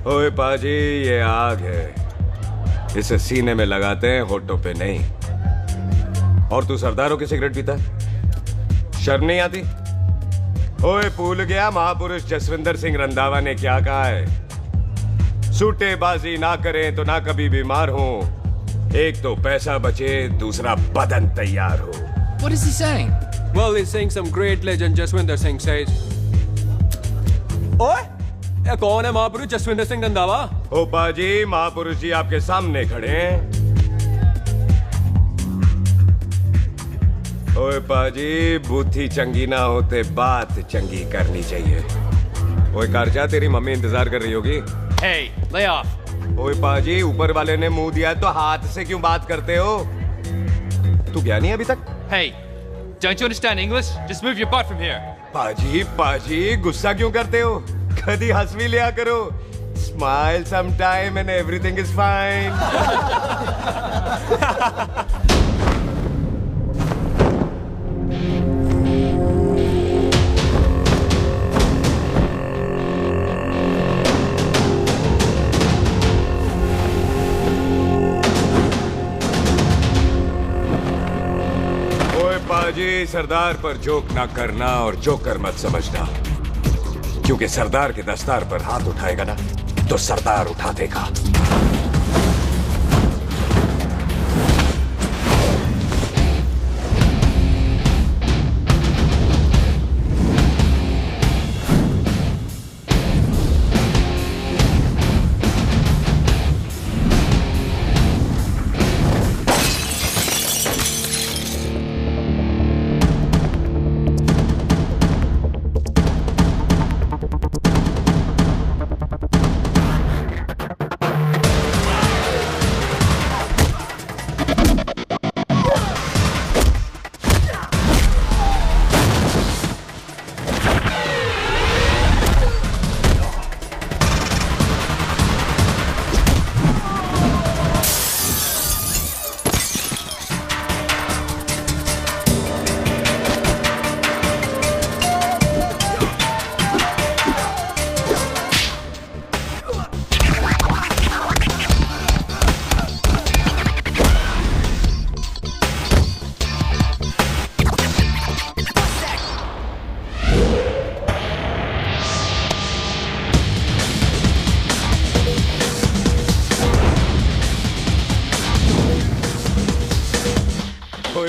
ओए पाजी, ये आग है, इसे सीने में लगाते हैं, होठों पे नहीं। और तू सरदारों की सिगरेट पीता है? शर्म नहीं आती? ओए भूल गया महापुरुष जसविंदर सिंह रंधावा ने क्या कहा है? सूटेबाजी ना करें तो ना कभी बीमार हो। एक तो पैसा बचे, दूसरा बदन तैयार हो। What is he saying? Well, he's saying some great legend Jaswinder Singh says. ओए, ये कौन है महापुरुष जसविंदर सिंह रंधावा? ओ पाजी, महापुरुष जी आपके सामने खड़े हैं। ओए पाजी, बुद्धि चंगी ना होते बात चंगी करनी चाहिए। ओए कारजा, तेरी मम्मी इंतजार कर रही होगी। Hey, lay off. ओए पाजी, ऊपर वाले ने मुंह दिया है तो हाथ से क्यों बात करते हो? तू गया नहीं अभी तक? Hey, don't you understand English? Just move your butt from here. पाजी, गुस्सा क्यों करते हो? कभी हंस भी लिया करो। Smile sometime and everything is fine. पाजी, सरदार पर जोक ना करना और जोकर मत समझना, क्योंकि सरदार के दस्तार पर हाथ उठाएगा ना तो सरदार उठा देगा।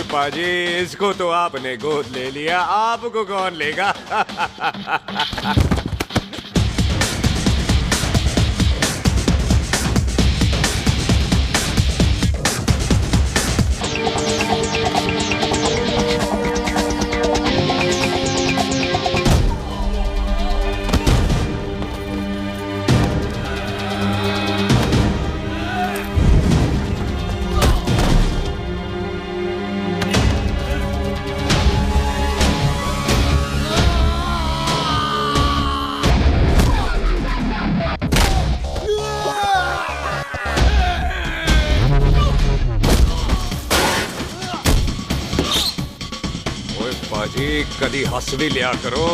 पाजी, इसको तो आपने गोद ले लिया, आपको कौन लेगा? कभी हंस भी लिया करो।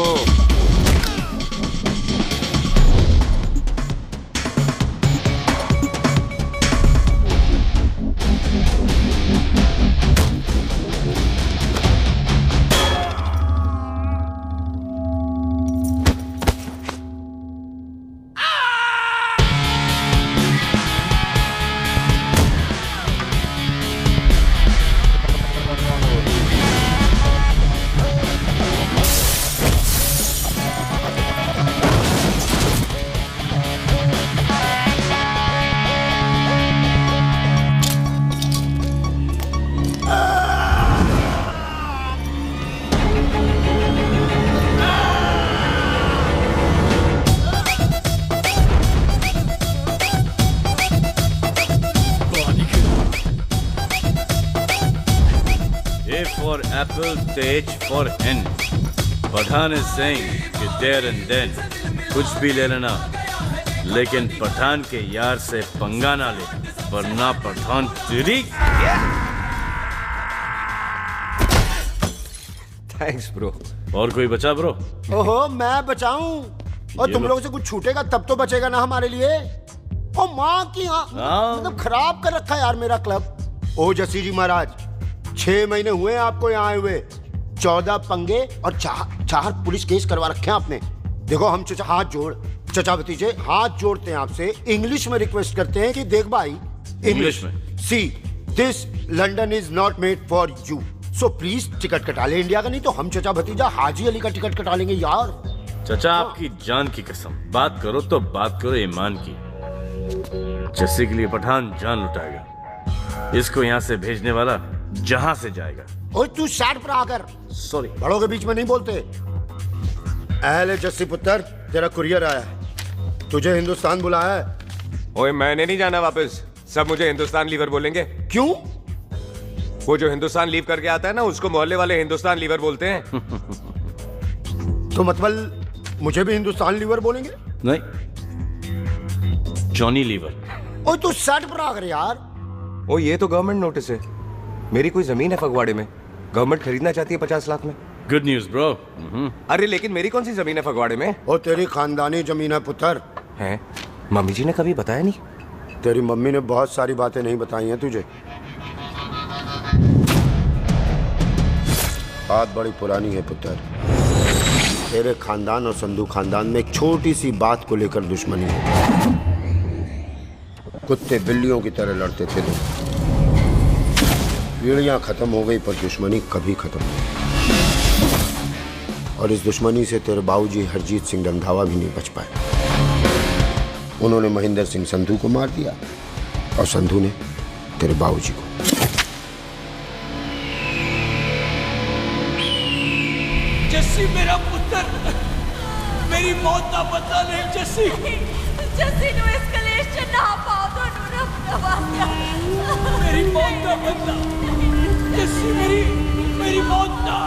for apple, the H for hen. Pathan is saying कि there and then कुछ भी ले लेना, लेकिन पठान के यार से पंगा ना ले, वरना पठान तेरी। Thanks bro. और कोई बचा ब्रो? ओहो, मैं बचाऊं? और तुम लोगों से कुछ छूटेगा तब तो बचेगा ना हमारे लिए। ओ माँ की मतलब खराब कर रखा है यार मेरा क्लब। ओ जस्सी जी महाराज, 6 महीने हुए हैं आपको यहाँ आए हुए, 14 पंगे और 4 पुलिस केस करवा रखे हैं आपने। देखो हम चचा भतीजे हाथ जोड़ते हैं आपसे, इंग्लिश में रिक्वेस्ट करते हैं कि देख भाई, इंग्लिश में see this London is not made for you, so please ticket कटा ले इंडिया का, नहीं तो हम चचा भतीजा हाजी अली का टिकट कटा लेंगे यार। चाचा आपकी जान की कसम, बात करो तो बात करो ईमान की। जस्सी के लिए पठान जान लुटाएगा, इसको यहाँ से भेजने वाला जहां से जाएगा। ओए तू शार्ट पर आकर, सॉरी बड़ों के बीच में नहीं बोलते। अहले जस्सी पुत्र, तेरा कुरियर आया, तुझे हिंदुस्तान बुलाया है। ओए मैंने नहीं जाना वापस, सब मुझे हिंदुस्तान लीवर बोलेंगे। क्यों? वो जो हिंदुस्तान लीव करके आता है ना, उसको मोहल्ले वाले हिंदुस्तान लीवर बोलते हैं। तो मतलब मुझे भी हिंदुस्तान लीवर बोलेंगे? नहीं, जॉनी लीवर। ओए तू शर्ट पर आकर यार। ओ ये तो गवर्नमेंट नोटिस है, मेरी कोई जमीन है फगवाड़े में, गवर्नमेंट खरीदना चाहती है 50 लाख में। Good news bro. अरे लेकिन मेरी कौन सी जमीन है फगवाड़े में? ओ तेरी खानदानी जमीन है पुत्र। है? मम्मी जी ने कभी बताया नहीं? तेरी मम्मी ने बहुत सारी बातें नहीं बताई हैं तुझे। बात बड़ी पुरानी है पुत्र, तेरे खानदान और संधू खानदान में एक छोटी सी बात को लेकर दुश्मनी है। कुत्ते बिल्लियों की तरह लड़ते थे लोग, पीढ़ियां खत्म हो गई पर दुश्मनी कभी खत्म नहीं। और इस दुश्मनी से तेरे बाबूजी हरजीत सिंह रंधावा भी नहीं बच पाए। उन्होंने महेंद्र सिंह संधू को मार दिया और संधू ने तेरे बाबूजी को। जस्सी मेरा पुत्र, मेरी मौत का बदला ले जस्सी। जस्सी नु इस कलेश च ना पाओ, दोनों रब नवाज़ा। मेरी मौत का बदला जस्सी, मेरी मौत का।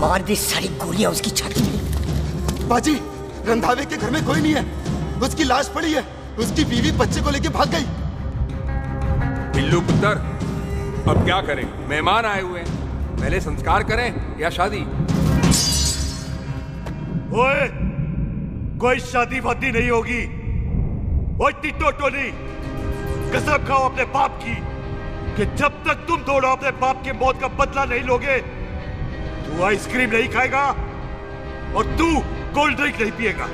मार दी सारी गोलियां उसकी छाती में। बाजी, रंधावे के घर में कोई नहीं है, उसकी लाश पड़ी है, उसकी बीवी बच्चे को लेके भाग गई। बिल्लू पुत्र, अब क्या करें? मेहमान आए हुए हैं, पहले संस्कार करें या शादी? ओए, कोई शादी वादी नहीं होगी। ओए टिट्टो टोनी, कसम खाओ अपने बाप की कि जब तक तुम दोनों अपने बाप की मौत का बदला नहीं लोगे, तू आइसक्रीम नहीं खाएगा और तू कोल्ड ड्रिंक नहीं पिएगा।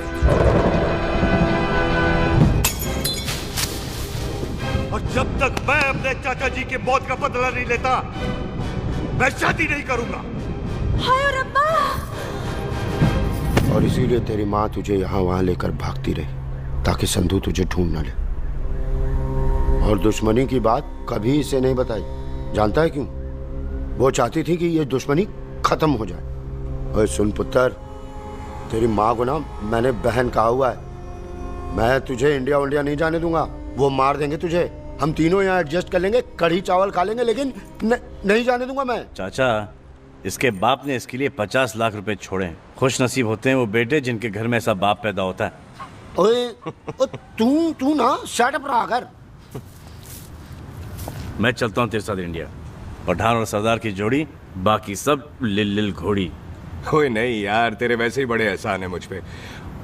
और जब तक मैं अपने चाचा जी की मौत का बदला नहीं लेता, मैं शादी नहीं करूंगा। हाय रब्बा! और इसीलिए तेरी माँ तुझे यहाँ वहां लेकर भागती रही ताकि संधू तुझे ढूंढ न ले। और दुश्मनी की बात कभी इसे नहीं बताई, जानता है क्यों? वो चाहती थी कि ये दुश्मनी खत्म हो जाए। और सुन पुत्र, तेरी माँ को ना मैंने बहन कहा हुआ है, मैं तुझे इंडिया नहीं जाने दूंगा। वो मार देंगे तुझे, हम तीनों यहाँ एडजस्ट कर लेंगे, कढ़ी चावल खा लेंगे, लेकिन नहीं जाने दूंगा मैं। चाचा, इसके बाप ने इसके लिए 50 लाख रुपए छोड़े। खुश नसीब होते हैं वो बेटे जिनके घर में ऐसा बाप पैदा होता है। ओए, तू ना शट अप रहा कर। मैं चलता हूँ तेरे साथ इंडिया। पठान और सरदार की जोड़ी, बाकी सब लिल घोड़ी। कोई नहीं यार, तेरे वैसे ही बड़े एहसान है मुझ पे।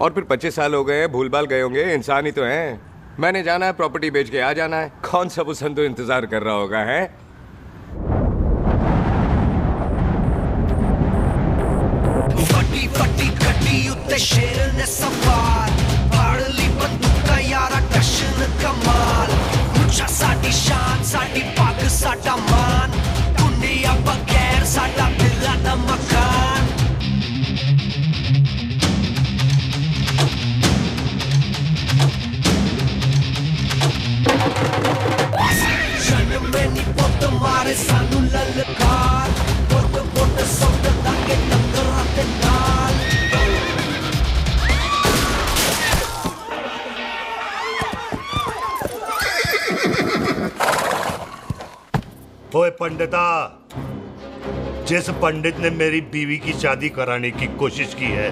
और फिर 25 साल हो गए, भूल भाल गए होंगे, इंसान ही तो हैं। मैंने जाना है, प्रॉपर्टी बेच के आ जाना है। कौन सा वो संधू इंतजार कर रहा होगा? है फटी फटी गड्डी उत्ते शेर ने सवार, फाड़ ली बंदूक का यारा टशन कमाल। मुझा साडी शान, साडी पग, साडा मान, दुनिया बगैर साडा दिला दा मकान। जन्म में नी पुत मारे सानू ललकार, पुत पुत सुट लागे टक्करां दे नाल। ओए पंडिता, जिस पंडित ने मेरी बीवी की शादी कराने की कोशिश की है,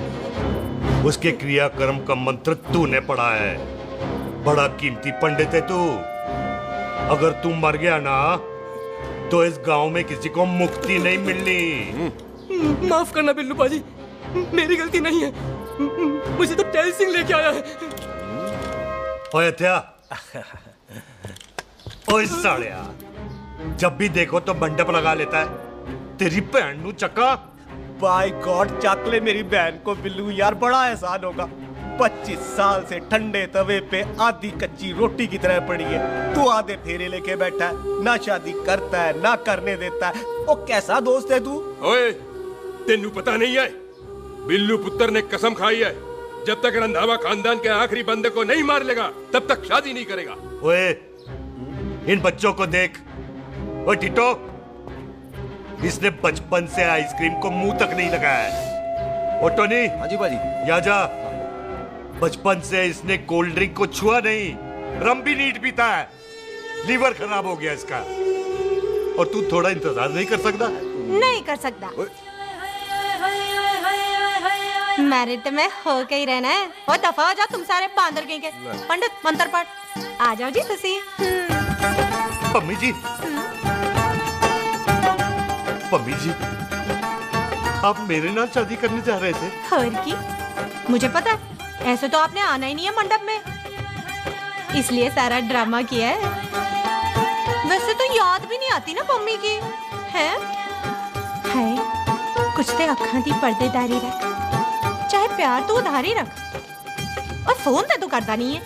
उसके क्रियाकर्म का मंत्र तूने पढ़ा है। बड़ा कीमती पंडित है तू। अगर तू मर गया ना तो इस गांव में किसी को मुक्ति नहीं मिलनी। माफ करना बिल्लू पाजी, मेरी गलती नहीं है। मुझे तो टेल सिंह लेके आया है। ओए हत्या, ओए सालिया, जब भी देखो तो मंडप लगा लेता है। तेरी बहन नू चक्का। बाय गॉड, चक ले मेरी बहन को बिल्लू यार, बड़ा एहसान होगा। 25 साल से ठंडे तवे पे आधी कच्ची रोटी की तरह पड़ी है। तू आधे फेरे लेके बैठा है, ना शादी करता है ना करने देता है। ओ कैसा दोस्त है तू? ओए, तेनू पता नहीं है, बिल्लू पुत्र ने कसम खाई है, जब तक रंधावा खानदान के आखिरी बंदे को नहीं मार लेगा तब तक शादी नहीं करेगा। ओए, इन बच्चों को देख। ओए टिटो, इसने बचपन से आइसक्रीम को मुंह तक नहीं लगाया है। ओ टोनी। हाँ जी बाजी। यहाँ जा। बचपन से इसने कोल्ड ड्रिंक को छुआ नहीं, रम भी नीट पीता है। लीवर खराब हो गया इसका। और तू थोड़ा इंतजार नहीं कर सकता? नहीं कर सकता। मैरिड में हो के ही रहना है। और दफा हो जाओ तुम सारे बांदर के। पंडित मंत्र पढ़। आ जाओ जी तुसी। पम्मी जी, पम्मी जी, आप मेरे नाल शादी करने जा रहे थे? और की मुझे पता है, ऐसे तो आपने आना ही नहीं है मंडप में, इसलिए सारा ड्रामा किया है। वैसे तो याद भी नहीं आती ना पम्मी की है। कुछ ते अखां दी पर्देदारी रख, चाहे प्यार तो उधारी रख, और फोन ते तू करता नहीं है।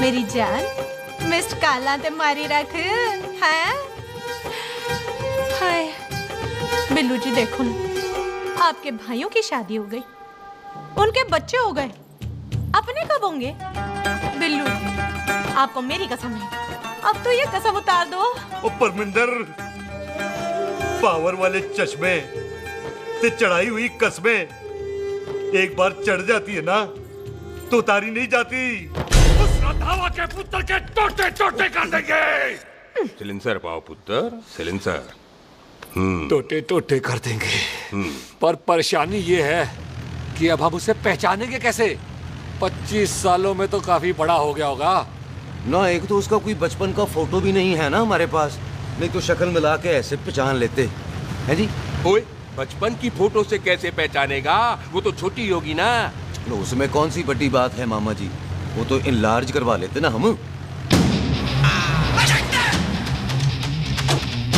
मेरी जान मिस्ड काला ते मारी रख है। हाय बिल्लू जी, देखो ना, आपके भाइयों की शादी हो गई, उनके बच्चे हो गए, अपने कब होंगे? बिल्लू, आपको मेरी कसम है, अब तो ये कसम उतार दो। ओ परमिंदर, पावर वाले चश्मे ते चढ़ाई हुई कस्में एक बार चढ़ जाती है ना तो उतारी नहीं जाती। उस रंधावा के पुत्र के टोटे टोटे कर देंगे। सिलेंसर पाओ पुत्र, सिलेंसर। टोटे टोटे कर देंगे। पर परेशानी ये है कि अब हम उसे पहचानेंगे कैसे? 25 सालों में तो काफी बड़ा हो गया होगा ना। एक तो उसका कोई बचपन का फोटो भी नहीं है ना हमारे पास, नहीं तो शक्ल मिला के ऐसे पहचान लेते हैं जी। ओए, बचपन की फोटो से कैसे पहचानेगा? वो तो छोटी होगी ना। चलो उसमें कौन सी बड़ी बात है मामा जी, वो तो इनलार्ज करवा लेते ना हम।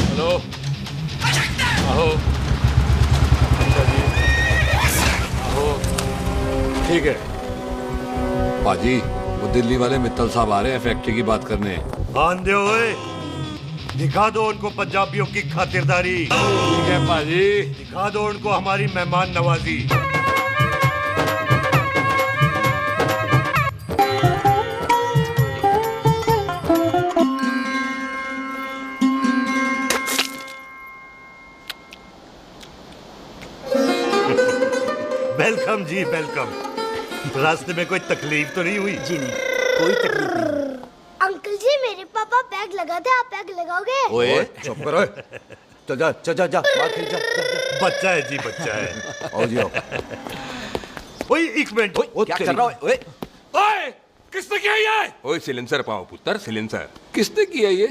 हेलो, आओ। आओ, ठीक है पाजी, वो दिल्ली वाले मित्तल साहब आ रहे हैं फैक्ट्री की बात करने। आंधे हुए, दिखा दो उनको पंजाबियों की खातिरदारी। ठीक है पाजी, दिखा दो उनको हमारी मेहमान नवाजी। वेलकम जी, वेलकम। रास्ते में कोई तकलीफ तो नहीं हुई? जी नहीं, कोई तकलीफ नहीं। अंकल जी, मेरे पापा पैग लगाते, आप पैग लगाओगे? ओए चुप करो। चल जा चल जा जा, बाहर खेल जा, जा। बच्चा है जी, बच्चा है। आओ जी आओ। ओए एक मिनट, क्या कर रहा है? ओए ओए, किसने किया ये? ओए सिलेंसर पाओ पुत्र, सिलेंसर। किसने किया ये?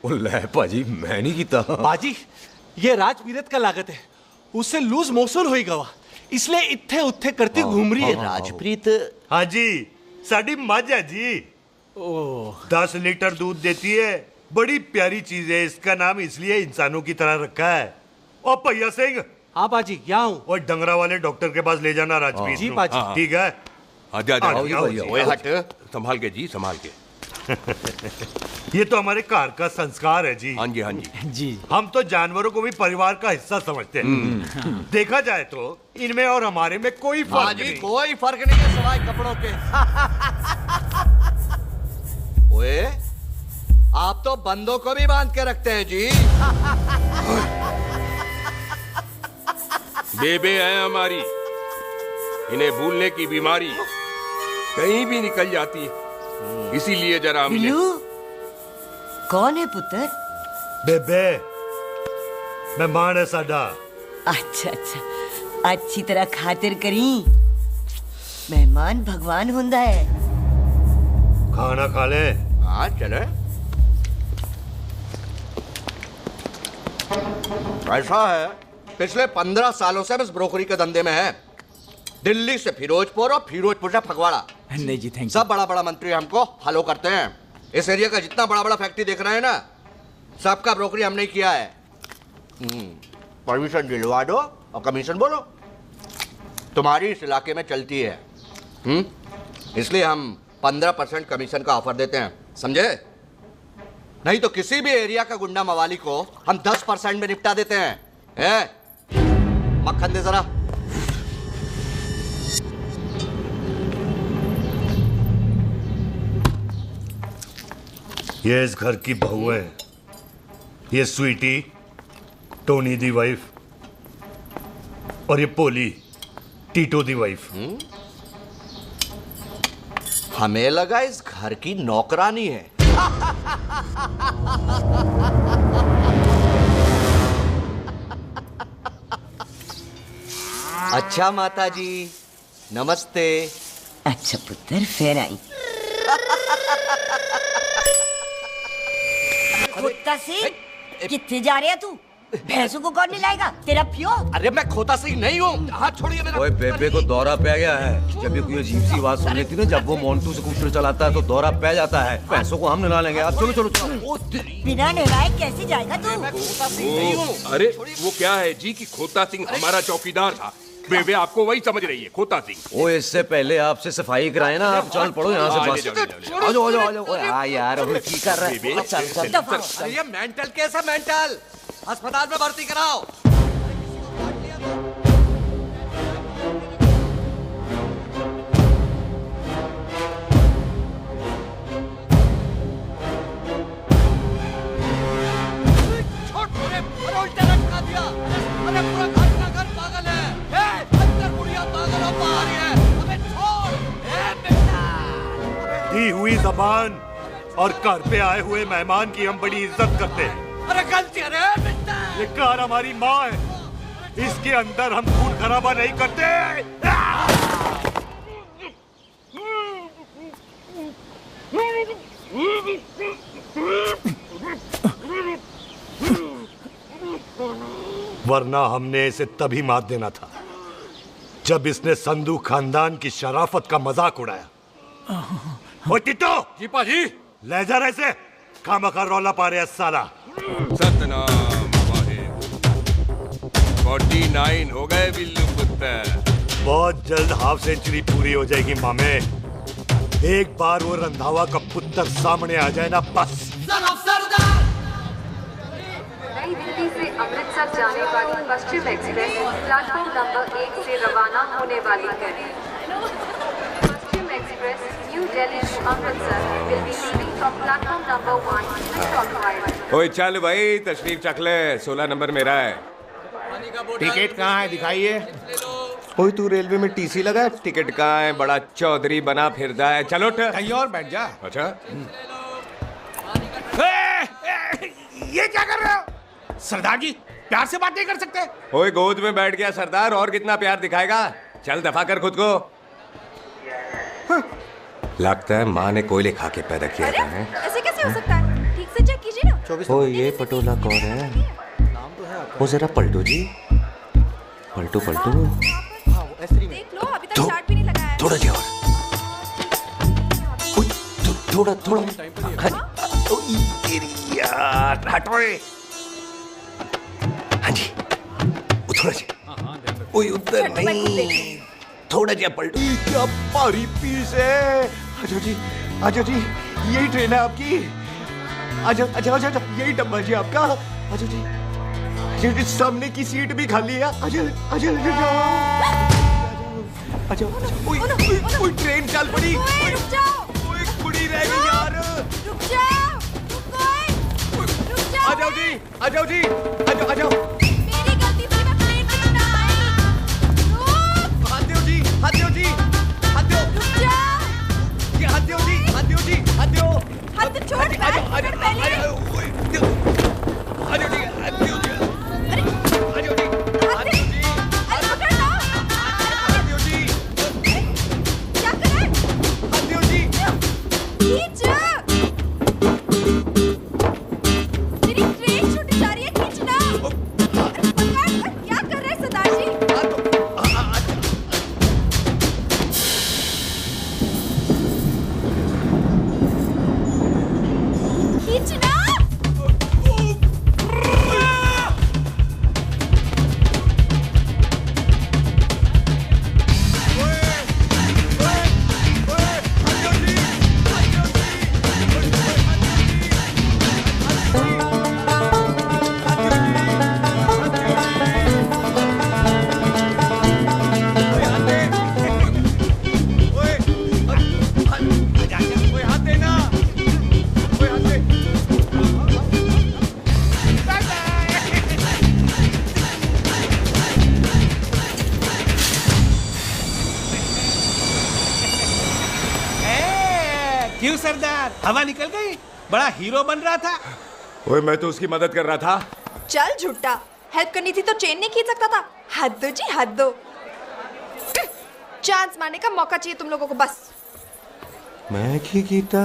ले पाजी, मैं नहीं कीता। बाजी, ये राजवीरत का लागत है, उससे लूज मोशन होई गवा, इसलिए इत्थे उत्थे करती घूम रही है। राजप्रीत? हाँ जी, साड़ी मझ है जी। 10 लीटर दूध देती है, बड़ी प्यारी चीज है। इसका नाम इसलिए इंसानों की तरह रखा है। और भैया सिंह। हाँ बाजी, यहाँ हूँ। और डंगरा वाले डॉक्टर के पास ले जाना राजवीर। जी बाजी। ठीक है। आजा हट, संभाल के जी, संभाल के। ये तो हमारे घर का संस्कार है जी। हाँ जी, हाँ जी जी। हम तो जानवरों को भी परिवार का हिस्सा समझते हैं। देखा जाए तो इनमें और हमारे में कोई फर्क नहीं। कोई फर्क नहीं है सिवाय कपड़ों के। ओए, आप तो बंदों को भी बांध के रखते हैं जी। बेबे है हमारी, इन्हें भूलने की बीमारी कहीं भी निकल जाती है, इसीलिए जरा बिल्लू, कौन है पुत्र? बेबे, मेहमान है साडा। अच्छा अच्छा, अच्छी तरह खातिर करी। मेहमान भगवान हुंदा है। खाना खा ले। हाँ चले। ऐसा है, पिछले 15 सालों से हम इस ब्रोकरी के धंधे में है। दिल्ली से फिरोजपुर और फिरोजपुर से फगवाड़ा। नहीं जी थैंक यू। सब बड़ा बड़ा मंत्री हमको फॉलो करते हैं। इस एरिया का जितना बड़ा बड़ा फैक्ट्री देख रहे हैं ना, सबका ब्रोकरी हमने किया है। परमिशन दिलवा दो और कमीशन बोलो। तुम्हारी इस इलाके में चलती है। इसलिए हम 15% कमीशन का ऑफर देते हैं, समझे? नहीं तो किसी भी एरिया का गुंडा मवाली को हम 10% में निपटा देते हैं। मक्खन दे जरा। ये इस घर की बहू है। ये स्वीटी, टोनी दी वाइफ, और ये पोली, टीटो दी वाइफ। हमें लगा इस घर की नौकरानी है। अच्छा माता जी, नमस्ते। अच्छा पुत्र, फिर आई। खोता सिंह, कितने जा रहे है तू? भैंसों को कौन मिलाएगा? तेरा प्यो? अरे मैं खोता सिंह नहीं हूँ। हाथ छोड़िए मेरा। ओए बेबे को दौरा पै गया है। जब भी कोई अजीब सी आवाज सुन लेती ना, जब वो मोंटू स्कूटर चलाता है तो दौरा पै जाता है। पैसों को हम निला लेंगे। आप चलो चलो चलो। बिना नहलाए कैसे जाएगा तू? अरे वो क्या है जी कि खोता सिंह हमारा चौकीदार था। बेबे आपको वही समझ रही है, खोता सिंह। ओ इससे पहले आपसे सफाई कराए ना। आप चल पड़ो यहाँ से बस। आ जाओ आ जाओ आ जाओ। हाँ यार अब की कर रहा है। अरे ये मेंटल केस है, मेंटल। अस्पताल में भर्ती कराओ। दी हुई जबान और घर पे आए हुए मेहमान की हम बड़ी इज्जत करते हैं। अरे गलती है रे। ये कार हमारी माँ है। इसके अंदर हम खून खराबा नहीं करते। वरना हमने इसे तभी मार देना था जब इसने संधू खानदान की शराफत का मजाक उड़ाया। ओ टिट्टो जी पाजी, ले जा रहे से खामखा रौला पा रहे साला। सतनाम वाहिद। 49 हो गए बिल्लू पुत्र। बहुत जल्द हाफ सेंचुरी पूरी हो जाएगी मामे। एक बार वो रंधावा का पुत्र सामने आ जाए ना, बस। नई दिल्ली से अमृतसर जाने वाली पश्चिम एक्सप्रेस प्लेटफॉर्म नंबर 1 से रवाना होने वाली है। Paschim express New Delhi to Amritsar will be leaving from platform number 1 with Torquay। ओए चल भाई, तशरीफ चख ले। 16 नंबर मेरा है। टिकट कहाँ है, दिखाइए। ओए तू रेलवे में टीसी लगा? टिकट कहाँ है? बड़ा चौधरी बना फिरदा है। चलो उठ। कहीं और बैठ जा। अच्छा ये क्या कर रहे हो? सरदार जी प्यार से बात नहीं कर सकते? ओए गोद में बैठ गया सरदार, और कितना प्यार दिखाएगा? चल दफा कर खुद को। लगता है माँ ने कोयले खा के पैदा किया था। ऐसे कैसे हो सकता है? ठीक से चेक कीजिए ना। ओ ये पटोला कौन है? वो जरा पलटो जी, पलटो पलटो। देख लो, अभी तक स्टार्ट भी नहीं लगाया है। थोड़ा जी और। थोड़ा थोड़ा। यार हटो। हाँ जी, थोड़ा जी। ओए उधर नहीं, थोड़ा जी पलटो। क्या भारी पीस है। आजो जी, आजो जी, यही ट्रेन है आपकी। आजो आजो आजो, यही डब्बा जी आपका। आजो जी, आजो, सामने की सीट भी खाली है। आजो आजो आजो। ओए ट्रेन चल पड़ी। रुक जाओ। ओए कुड़ी रह गई यार। रुक जाओ। रुक जाओ। आ जाओ जी, आ जाओ जी, आ जाओ आ जाओ। मेरी गलती थी, मैं प्लेन में ना आई। हाथ दो जी, हाथ दो जी, हाथ दो। रुक जाओ। ये हाथ दो जी, हाथ दो जी, हाथ दो। हाथ छोड़। आ जाओ आ जाओ आ जाओ। आ जाओ जी, हाथ दो जी। अरे क्यों सरदार, हवा निकल गई? बड़ा हीरो बन रहा था। ओए मैं तो उसकी मदद कर रहा था। चल झूठा, हेल्प करनी थी तो चेन नहीं खींच सकता था। हद दो जी, हद दो। चांस मारने का मौका चाहिए तुम लोगों को बस। मैं की कीता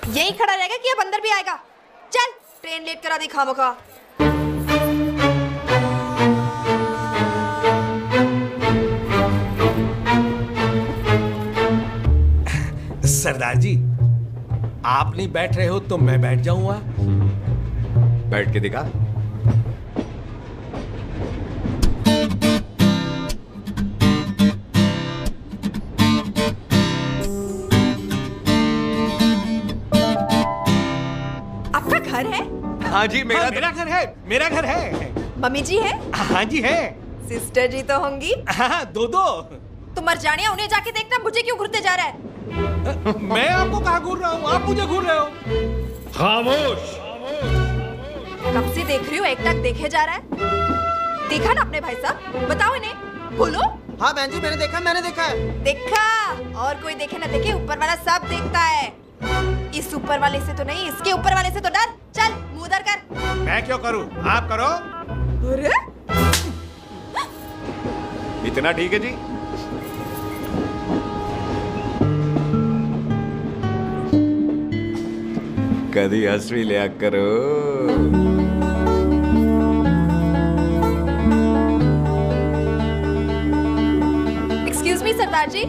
यही खड़ा रहेगा कि अब अंदर भी आएगा? चल, ट्रेन लेट करा दी खामोखा। सरदार जी, आप नहीं बैठ रहे हो तो मैं बैठ जाऊंगा। बैठ के दिखा। आपका घर है? हाँ जी, मेरा घर है। मेरा घर है। मम्मी जी है? हाँ जी है। सिस्टर जी तो होंगी? हाँ, दो। तुम मर जाने, उन्हें जाके देखना मुझे क्यों घूरते जा रहा है। मैं आपको कहाँ घूर रहा हूँ? आप मुझे घूर रहे हो। खामोश। कब से देख रही हो, एक टक देखे जा रहा है। देखा ना अपने भाई साहब, बताओ इन्हें। बोलो। हाँ बहन जी, मैंने देखा है। देखा? और कोई देखे ना देखे, ऊपर वाला सब देखता है। इस ऊपर वाले से तो नहीं, इसके ऊपर वाले से तो डर। चल मुंह उधर कर। मैं क्यों करूँ? आप करो। अरे इतना ठीक है जी। कभी हंस भी लिया करो। Excuse me Sardar ji.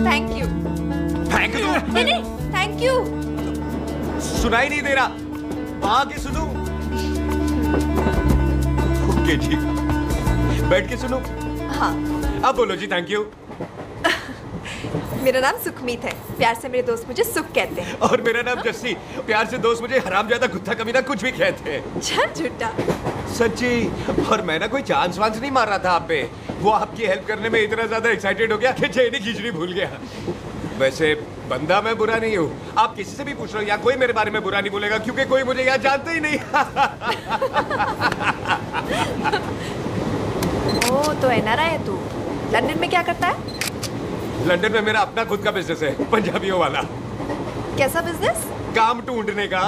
Thank you. Thank you? नहीं, थैंक यू। सुनाई नहीं दे रहा, आके सुनो। ओके जी, बैठ के सुनो। हाँ। अब बोलो जी थैंक यू। मेरा नाम सुखमीत है, प्यार से मेरे दोस्त मुझे सुख कहते हैं। और मेरा नाम जस्सी, प्यार से दोस्त मुझे हरामजादा, कुत्ता कमीना कुछ भी कहते हैं। चल झूठा। सच्ची। और मैं ना कोई चांस वांस नहीं मार रहा था आप पे, वो आपकी हेल्प करने में इतना ज्यादा एक्साइटेड हो गया कि चेन ही खींचनी भूल गया। वैसे बंदा मैं बुरा नहीं हूँ, आप किसी से भी पूछ रहे हो, यहाँ कोई मेरे बारे में बुरा नहीं बोलेगा क्योंकि कोई मुझे यहाँ जानते ही नहीं। ओ तो एनआरआई है तू। लंदन में क्या करता है? लंदन में मेरा अपना खुद का बिजनेस है, पंजाबियों वाला। कैसा बिजनेस? काम ढूंढने का।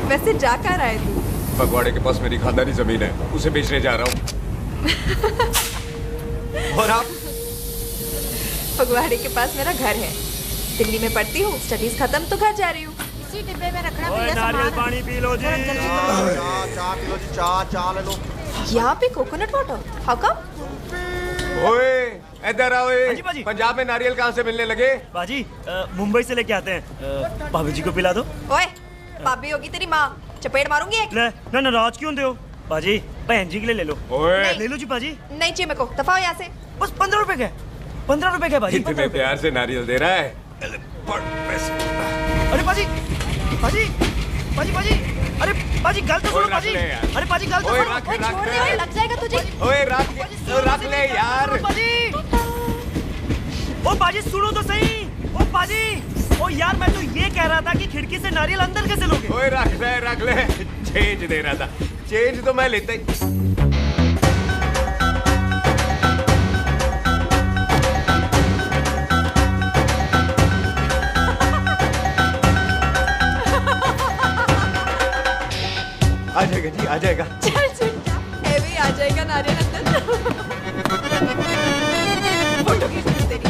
वैसे जा कहाँ रहा है तू? फगवाड़े के पास मेरी खानदानी जमीन है, उसे बेचने जा रहा हूँ। और आप? फगवाड़े के पास मेरा घर है, दिल्ली में पढ़ती हूँ, स्टडीज खत्म तो घर जा रही हूँ। इसी डिब्बे में रखना भैया सामान। नारियल पानी पी लो जी। चाय पी लो जी, चाय ले लो। यहाँ पे कोकोनट वाटर? How come? ओए इधर आओ। पंजाब में नारियल कहाँ से मिलने लगे? बाजी मुंबई से लेके आते हैं, भाभी जी को पिला दो। ओए भाभी होगी तेरी माँ, चपेट मारूंगी एक। ना नाराज क्यों हो बाजी, बहन जी के लिए ले लो। ओए ले लो जी बाजी। नहीं चाहिए मेरे को, दफा हो यहाँ से। बस 15 रुपए के, 15 रुपए के बाजी। इतने प्यार से नारियल दे रहा है। अरे बाजी बाजी बाजी बाजी, अरे बाजी गलत तो सुनो बाजी। अरे बाजी गलत तो सुनो। ओए छोड़ दे, ओए लग जाएगा तुझे। ओए रख ले यार। बाजी ओ बाजी सुनो तो सही। ओ बाजी, ओ यार मैं तो ये कह रहा था कि खिड़की से नारियल अंदर कैसे लोगे? ओए रख ले। चेंज दे रहा था, चेंज तो मैं लेता ही। आ जाएगा जी, आ जाएगा। चल झूठा, भी आ जाएगा नारियल अंदर। फोटो खींच तेरी।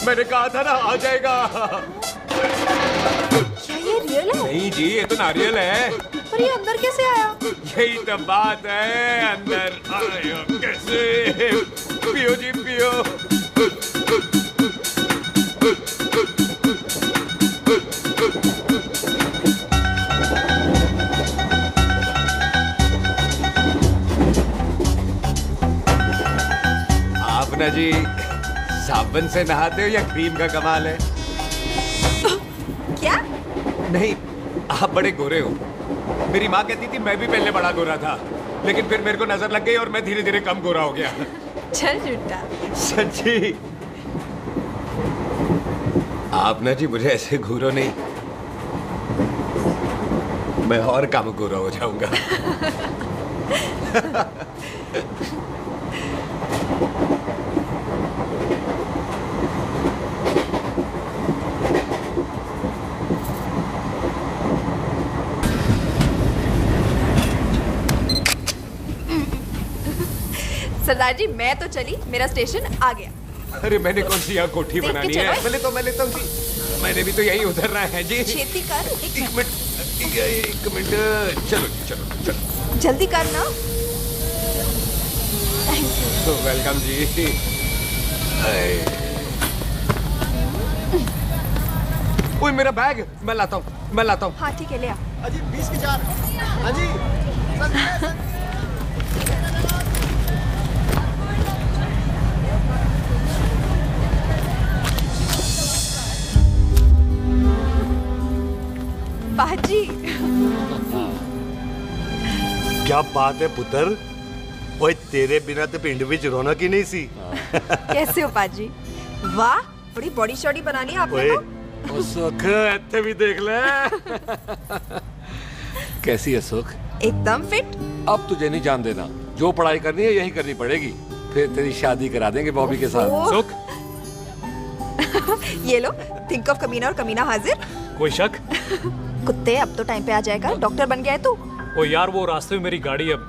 मैंने कहा था ना आ जाएगा। क्या ये रियल है? नहीं जी, ये तो नारियल है। पर ये अंदर कैसे आया? यही तो बात है, अंदर आया कैसे? पियो जी पियो। आप ना जी साबुन से नहाते हो या क्रीम का कमाल है? क्या? नहीं, आप बड़े गोरे हो। मेरी माँ कहती थी मैं भी पहले बड़ा गोरा था, लेकिन फिर मेरे को नजर लग गई और मैं धीरे धीरे कम गोरा हो गया। चल झूठा। सच्ची? आप ना जी मुझे ऐसे घूरो नहीं, मैं और कम गोरा हो जाऊंगा। सरदार जी मैं तो चली, मेरा स्टेशन आ गया। अरे मैंने कौन सी यहाँ कोठी देख के बनानी चलो। है? मैं लेता हूँ जी। मैंने भी तो यही उतरना है जी। छेती कर। एक मिनट। चलो चलो चलो। जल्दी कर ना। तो वेलकम जी। ओए मेरा बैग मैं लाता हूँ। हाँ ठीक है ले आ। अजी 20 के 4। हाँ जी। बाजी। क्या बात है पुत्र? ओए तेरे बिना तो पिंड विच रौनक ही नहीं सी। कैसे हो पाजी? वाह बड़ी बॉडी शॉडी बनानी है आपने तो। ओ सुख इत्थे भी देख ले। कैसी है सुख? एकदम फिट। अब तुझे नहीं जान देना, जो पढ़ाई करनी है यही करनी पड़ेगी, फिर तेरी शादी करा देंगे बॉबी के साथ। सुख ये लो, थिंक ऑफ कमीना और कमीना हाजिर। कोई शक? कुत्ते अब तो टाइम पे आ जाएगा, डॉक्टर बन गया है तू। ओ यार वो रास्ते में मेरी गाड़ी अब।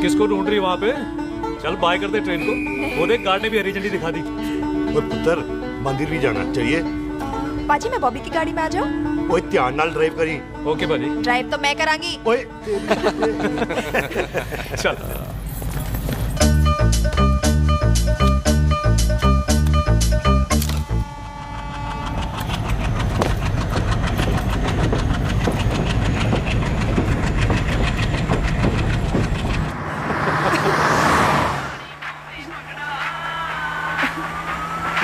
किसको ढूंढ रही वहाँ पे? चल बाय कर दे ट्रेन को। वो देख गार्ड ने भी हरी झंडी दिखा दी। और पुत्र मंदिर भी जाना चाहिए। बाजी मैं बॉबी की गाड़ी में आ जाऊँ? ओए ध्यान नाल ड्राइव करी। ओके बाजी। ड्राइव तो मैं करांगी। ओए चल।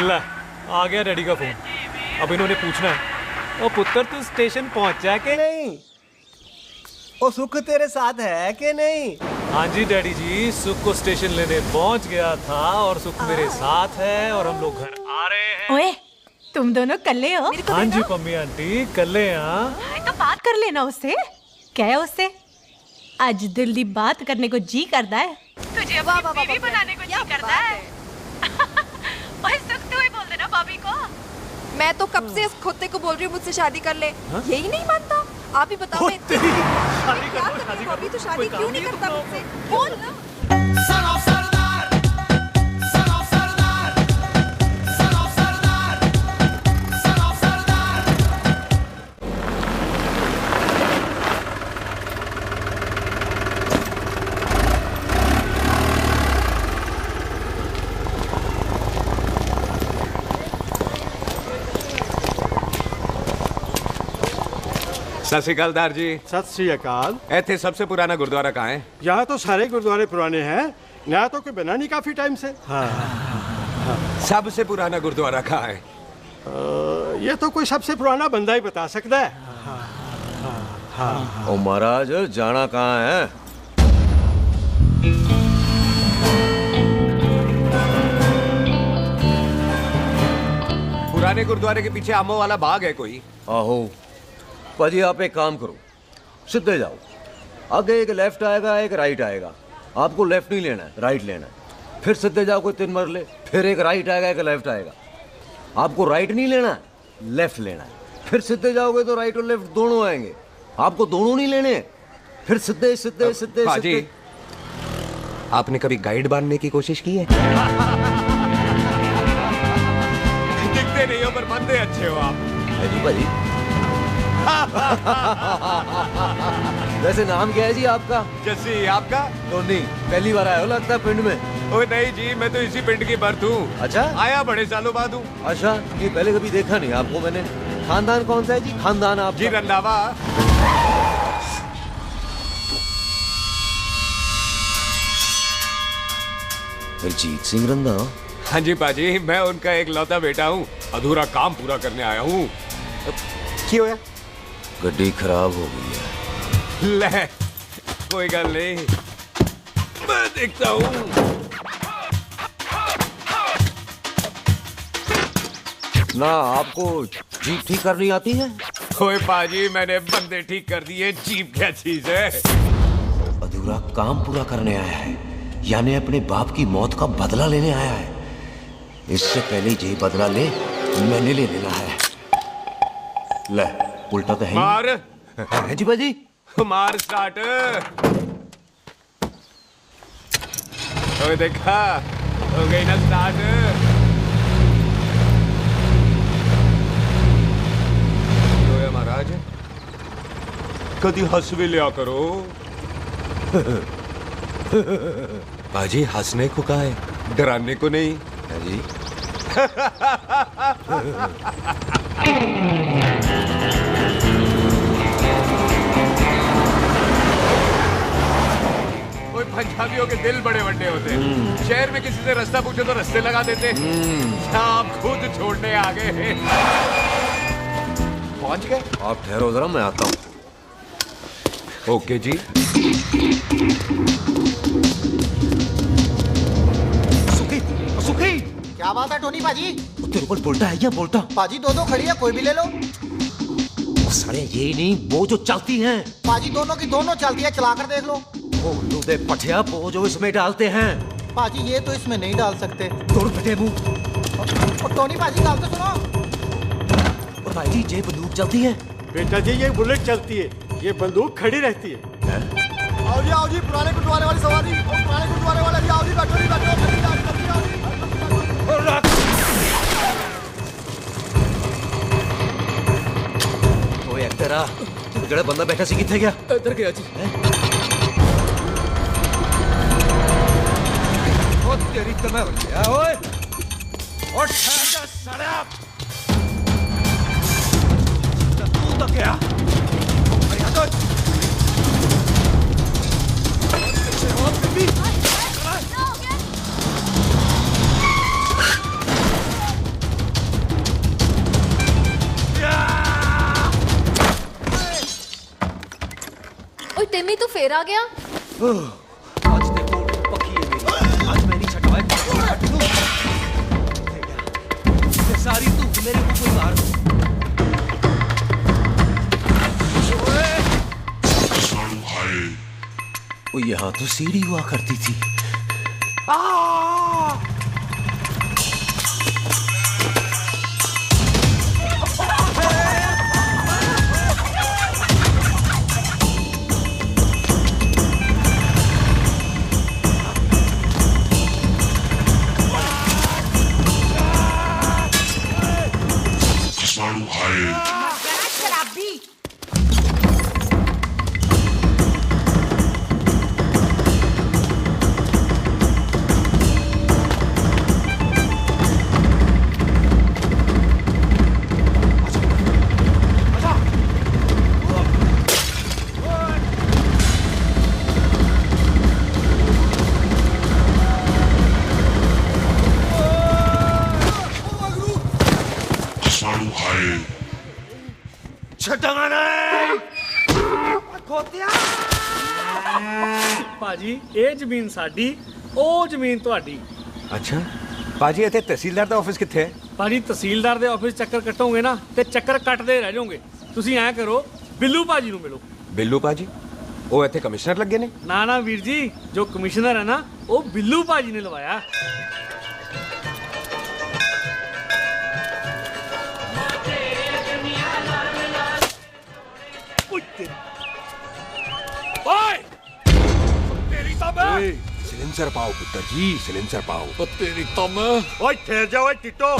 ला आ गया डैडी का फोन। अब इन्होंने पूछना है, ओ पुत्र तू स्टेशन पहुंचा के नहीं? ओ सुख तेरे साथ है कि नहीं? हाँ जी डैडी जी, सुख को स्टेशन लेने पहुंच गया था और सुख मेरे साथ है और हम लोग घर आ रहे हैं। ओए तुम दोनों कल्ले हो? हाँ जी पम्मी आंटी कल्ले। हाँ तो बात कर लेना उससे। क्या है उससे? आज दिल दी बात करने को जी करता है। तुझे अपनी बीवी बनाने को जी करता है। ओए सुख तू ही बोल देना बॉबी को। मैं तो कब से इस खोते को बोल रही हूँ मुझसे शादी कर ले। यही नहीं मानता। आप ही बताओ मैं क्या करूँ? बॉबी तो शादी क्यों नहीं करता मुझसे? बोल ना। सत श्री अकाल दार जी। सत श्री अकाल। ऐथे सबसे पुराना गुरुद्वारा कहाँ है? यहाँ तो सारे गुरुद्वारे पुराने हैं, नया तो कोई बना नहीं काफी टाइम से। सबसे पुराना गुरुद्वारा कहाँ है? ये तो कोई सबसे पुराना बंदा ही बता सकता है। ओ महाराज जाना कहाँ है? पुराने गुरुद्वारे के पीछे आमों वाला बाग है कोई? आहो पाजी आप एक काम करो, सीधे जाओ, आगे एक लेफ्ट आएगा एक राइट आएगा, आपको लेफ्ट नहीं लेना है राइट लेना है, फिर सीधे जाओ कोई 3 मरले, फिर एक राइट आएगा एक लेफ्ट आएगा, आपको राइट नहीं लेना है लेफ्ट लेना है, फिर सीधे जाओगे तो राइट और लेफ्ट दोनों आएंगे, आपको दोनों नहीं लेने, फिर सीधे सीधे सीधे पाजी आपने कभी गाइड बांधने की कोशिश की है? दिखते नहीं हो पर बंदे अच्छे हो आप। जी भाजी। वैसे नाम क्या है जी आपका? जस्सी। आपका? टोनी। पहली बार आया हो लगता है पिंड में। ओए नहीं जी, मैं तो इसी पिंड की बर्थ हूँ। अच्छा? आया बड़े सालों बाद हूँ। अच्छा, ये पहले कभी देखा नहीं आपको मैंने। खानदान कौन सा है जी? खानदान आप? जी रंधावा। हरजीत सिंह रंधा? हाँ जी पाजी, मैं उनका एक लौता बेटा हूँ। अधूरा काम पूरा करने आया हूँ। क्यों है? गड्डी खराब हो गई है। ले, कोई गल नहीं, मैं देखता हूँ। ना आपको जीप ठीक करनी आती है? ओए पाजी, मैंने बंदे ठीक कर दिए, जीप क्या चीज है? अधूरा काम पूरा करने आया है, यानी अपने बाप की मौत का बदला लेने आया है। इससे पहले ये बदला ले, मैंने ले लेना है। ले, उल्टा तो है मार। है जी बाजी। मार स्टार्ट। ओए देखा, हो गई ना स्टार्ट। महाराज, कभी हंस भी लिया करो। बाजी, हंसने को कहा है, डराने को नहीं है जी। कोई पंजाबियों के दिल बड़े बड़े होते हैं। शहर में किसी से रास्ता पूछो तो रास्ते लगा देते। आप खुद छोड़ने आ गए। पहुंच गए? आप ठहरो जरा, मैं आता हूं। ओके जी। सुखी, क्या बात है टोनी पाजी? तेरे ऊपर बोलता है या बोलता? पाजी दो खड़ी है, कोई भी ले लो। सारे यही नहीं, वो जो चलती हैं। पाजी दोनों की दोनों चलती है, चला कर देख लो। ओ दे पठिया, वो जो इसमें डालते हैं। पाजी ये तो इसमें नहीं डाल सकते। तोड़ बेटे मुंह। और टोनी पाजी गाल तो सुनो। और भाई जी, ये बंदूक चलती है? बेटा जी, ये बुलेट चलती है, ये बंदूक खड़ी रहती है। आओ जी, पुराने गुरुद्वारे वाली सवारी। और पुराने गुरुद्वारे वाले आओ जी, बैठो जी, बैठो। ओए तेरा जड़ा बंदा बैठा सी किथे गया? इधर गया जी। ओ तेरी कमर गया ओए। और ठहर जा साला। तू तो क्या? अरे आ तो। ओए टिमी, तू फिर आ गया? आज देखो पक्की है मेरी। आज मैं नहीं छटवाए। ये सारी तू मेरे मुंह पे मार। ओ यहाँ तो सीढ़ी हुआ करती थी। पाजी ये जमीन साडी, ओ जमीन तुहाडी। अच्छा पाजी, इत्थे तहसीलदार दा ऑफिस कित्थे है? पाजी तहसीलदार दे ऑफिस चक्कर कट्टोगे ना ते चक्कर कटदे रह जाओगे। तुसी ऐ करो, बिल्लू पाजी नू मिलो। बिल्लू पाजी? ओ इत्थे कमिश्नर लगे ने? ना ना वीर जी, जो कमिश्नर है ना, वो बिल्लू पाजी ने लवाया। सिलेंसर पाओ पुत्र जी, सिलेंसर पाओ। तेरी तम। ओए ठहर जाओ, ओए टिट्टो।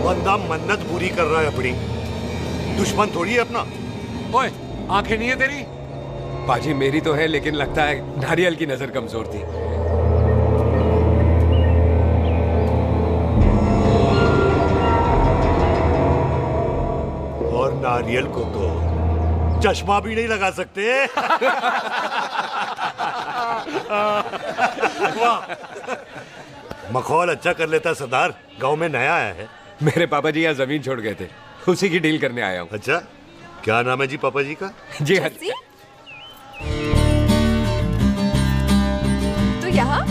बंदा मन्नत पूरी कर रहा है अपनी, दुश्मन थोड़ी है अपना। ओए आंखें नहीं है तेरी? पाजी मेरी तो है, लेकिन लगता है नारियल की नजर कमजोर थी। और नारियल को तो चश्मा भी नहीं लगा सकते। वाह, मखौल अच्छा कर लेता सरदार। गांव में नया आया है। मेरे पापा जी यहाँ जमीन छोड़ गए थे, उसी की डील करने आया हूँ। अच्छा, क्या नाम है जी पापा जी का? जी हाँ। तो यहाँ?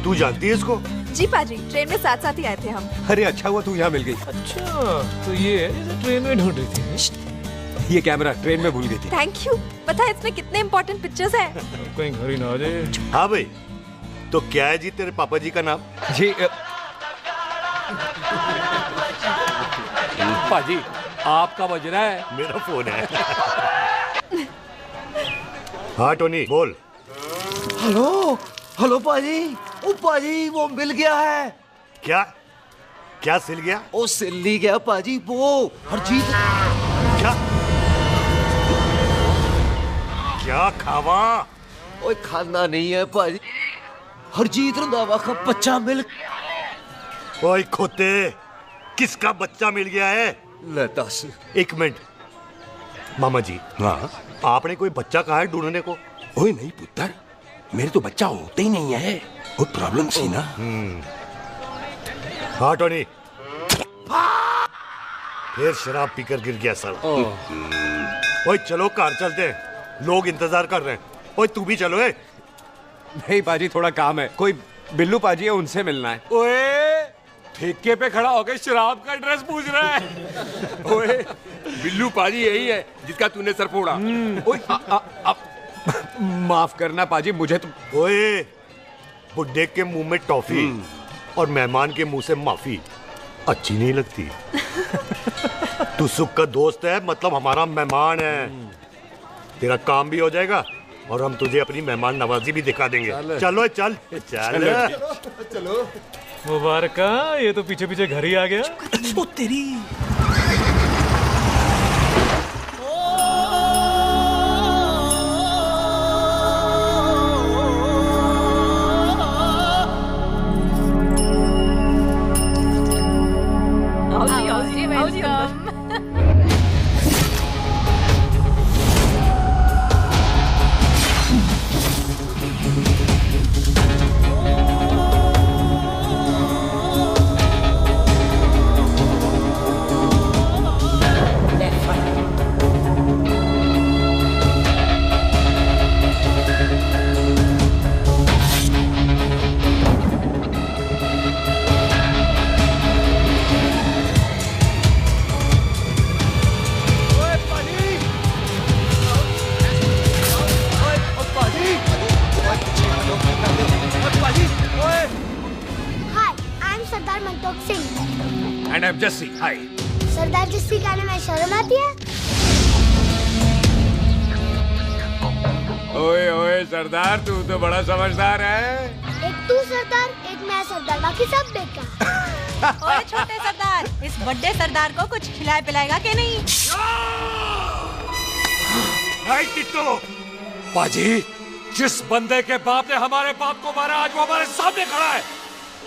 तू जानती है इसको? जी पाजी, ट्रेन में साथ साथ ही आए थे हम। अरे अच्छा हुआ तू यहाँ मिल गई। अच्छा, तो ये ट्रेन में ढूंढ रही थी। ये कैमरा ट्रेन में भूल गई थी। Thank you. पता है इसमें कितने इम्पोर्टेंट पिक्चर्स हैं? कहीं घर ही ना आ जाए। हाँ भाई, तो क्या है जी तेरे पापा जी का नाम? जी पाजी, आपका बज रहा है। मेरा फोन है। हाँ टोनी बोल। हेलो हेलो पाजी। ओ पाजी, वो मिल गया है। क्या क्या सिल गया? ओ सिल्ली गया पाजी, वो हरजीत। क्या क्या खावा? ओए खाना नहीं है पाजी, हरजीत रंधावा का बच्चा मिल। ओए खोते, किसका बच्चा मिल गया है? ले दस। एक मिनट मामा जी। हाँ, आपने कोई बच्चा कहा है ढूंढने को? ओए नहीं पुत्र, मेरे तो बच्चा होता ही नहीं है। वो प्रॉब्लम सी ना। हाँ टोनी, फिर शराब पीकर गिर गया सर। ओए चलो कार चलते हैं, लोग इंतजार कर रहे हैं। ओए तू भी चलो। नहीं पाजी, थोड़ा काम है। कोई बिल्लू पाजी है, उनसे मिलना है। ओए, ठेके पे खड़ा होकर शराब का एड्रेस पूछ रहा है। ओए, बिल्लू पाजी यही है जिसका तूने सर फोड़ा। ओए माफ करना पाजी, मुझे तो। ओए, बुड्ढे के मुंह में टॉफी और मेहमान के मुंह से माफी अच्छी नहीं लगती। तू सुख का दोस्त है, मतलब हमारा मेहमान है। तेरा काम भी हो जाएगा और हम तुझे अपनी मेहमान नवाजी भी दिखा देंगे। चलो चल चलो। मुबारका, ये तो पीछे पीछे घर ही आ गया। ओ तेरी। And I'm Jesse. Hi. सरदार जस्सी कहने में शर्म आती है? ओए ओए सरदार, तू तो बड़ा समझदार है। एक तू सरदार, एक मैं सरदार, बाकी सब बेकार। ओए छोटे सरदार, इस बड़े सरदार को कुछ खिलाए पिलाएगा कि नहीं? टिट्टो। पाजी, जिस बंदे के बाप ने हमारे बाप को मारा, आज वो हमारे सामने खड़ा है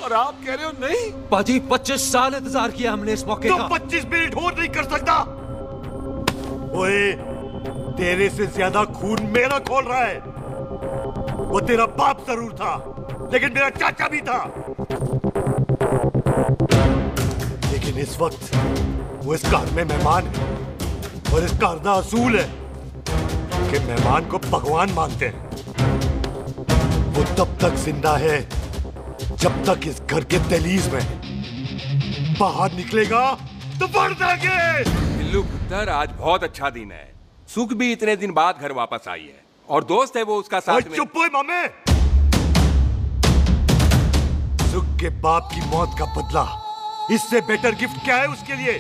और आप कह रहे हो नहीं? पाजी, 25 साल इंतजार किया हमने इस मौके का। 25 मिनट और नहीं कर सकता। ओए, तेरे से ज्यादा खून मेरा खोल रहा है। वो तेरा बाप जरूर था, लेकिन मेरा चाचा भी था। लेकिन इस वक्त वो इस घर में मेहमान है और इस घर का असूल है कि मेहमान को भगवान मानते हैं। वो तब तक जिंदा है जब तक इस घर के दहलीज में बाहर निकलेगा तो बढ़ देंगे। बिल्लू पुत्र, आज बहुत अच्छा दिन है। सुख भी इतने दिन बाद घर वापस आई है और दोस्त है वो उसका साथ में। चुप हो मामे। सुख के बाप की मौत का बदला, इससे बेटर गिफ्ट क्या है उसके लिए?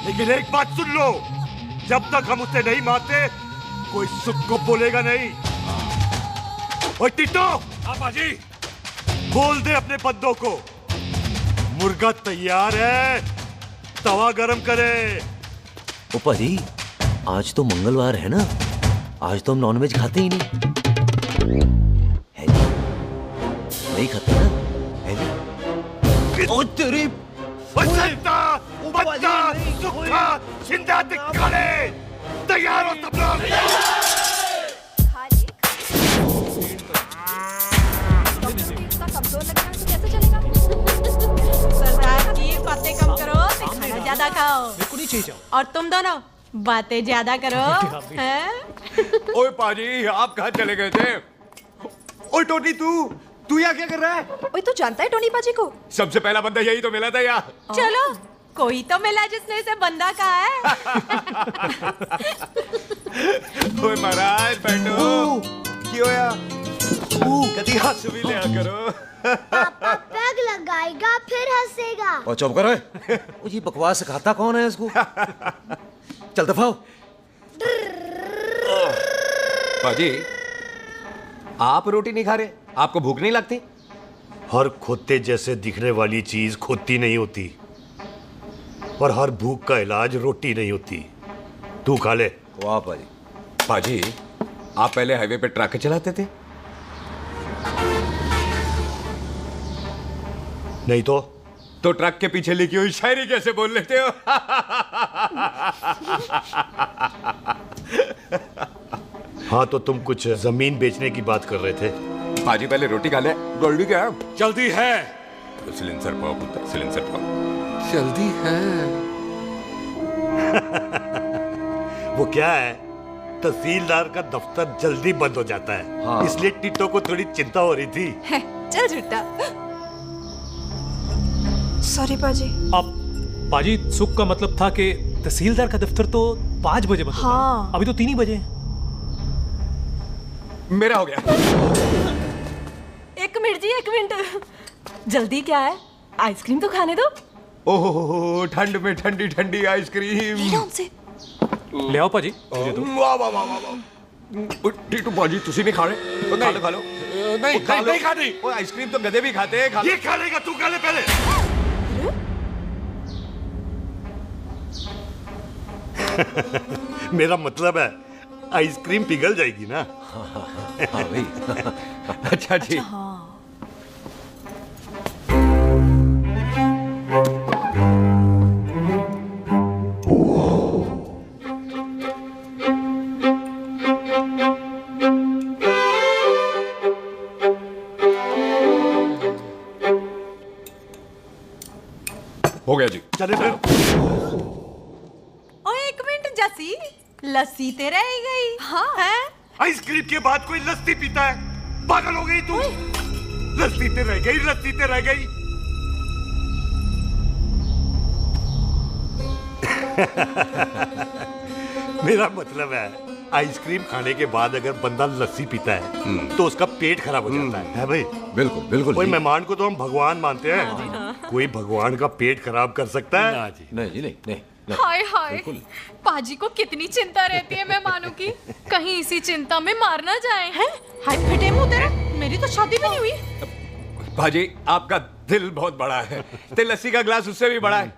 लेकिन एक बात सुन लो, जब तक हम उसे नहीं मारते कोई सुख को बोलेगा नहीं। ओए टिट्टो। हाँ पाजी। बोल दे अपने बंदों को, मुर्गा तैयार है, तवा गरम करे। ओ पाजी, आज तो मंगलवार है ना, आज तो हम नॉनवेज खाते ही नहीं है जी। नहीं खाते ना है जी। ओ तेरी बच्चा, सुखा, जिंदा दिखाने। तैयार हो सब लोग? कमजोर लग रहा है तो कैसे चलेगा? सरदार जी बातें कम करो, खाना ज्यादा खाओ। मेरे को नहीं चाहिए जाओ। और तुम दोनों बातें ज्यादा करो। हैं? ओए पाजी, आप कहाँ चले गए थे? ओए टोनी, तू यहाँ क्या कर रहा है? ओए तू जानता है टोनी पाजी को? सबसे पहला बंदा यही तो मिला था यार। चलो कोई तो मिला जिसने इसे बंदा कहा है। ओए महाराज बैठो। क्यों यार? कभी हंस भी लिया करो। पापा पैग लगाएगा फिर हंसेगा। और चुप करो। वो जी बकवास सिखाता कौन है इसको? चल दफा हो। पाजी, आप रोटी नहीं खा रहे? आपको भूख नहीं लगती? हर खोते जैसे दिखने वाली चीज खोती नहीं होती, और हर भूख का इलाज रोटी नहीं होती। तू खा ले। वाह पाजी। पाजी, आप पहले हाईवे पे ट्रक चलाते थे? नहीं तो ट्रक के पीछे लिखी हुई शायरी कैसे बोल लेते हो? हाँ, तो तुम कुछ जमीन बेचने की बात कर रहे थे। पाजी पहले रोटी खा ले। गोल्डी क्या? जल्दी है। सिलेंसर पाओ पुत्र, सिलेंसर पाओ। जल्दी है। वो क्या है, तहसीलदार का दफ्तर जल्दी बंद हो जाता है। हाँ। इसलिए टिट्टो को थोड़ी चिंता हो रही थी। चल झूठा। सॉरी पाजी। अब पाजी, सुख का मतलब था कि तहसीलदार का दफ्तर तो 5 बजे बंद होता है। हाँ। अभी तो 3 ही बजे। मेरा हो गया। एक मिनट जी, एक मिनट। जल्दी क्या है? आइसक्रीम तो खाने दो। ओहो, ठंड में ठंडी ठंडी आइसक्रीम। ले आओ पाजी, मुझे दो। वाह वाह वाह वाह। टीटू पाजी, तुसी नहीं खा रहे? तो खा लो, खा लो। नहीं खानी। वो आइसक्रीम तो गधे भी खाते हैं। ये खा लेगा, तू खा ले पहले। मेरा मतलब है आइसक्रीम पिघल जाएगी ना। हाँ भाई। अच्छा जी। हो गया जी। चले फिर। ओ एक मिनट जसी, लस्सी ते रह गई। हाँ है? आइसक्रीम के बाद कोई लस्सी पीता है? पागल हो गई तू? लस्सी ते रह गई, लस्सी ते रह गई। मेरा मतलब है आइसक्रीम खाने के बाद अगर बंदा लस्सी पीता है तो उसका पेट खराब हो जाता है भाई? बिल्कुल बिल्कुल। कोई मेहमान को तो हम भगवान मानते हैं, कोई भगवान का पेट खराब कर सकता है? ना जी, नहीं जी, नहीं। हाय हाय, पाजी को कितनी चिंता रहती है मेहमानों की। कहीं इसी चिंता में मार ना जाए। हैं? हाय फटे मुंह तेरा, मेरी तो शादी भी नहीं हुई। भाजी, आपका दिल बहुत बड़ा है। ते लस्सी का ग्लास उससे भी बड़ा है।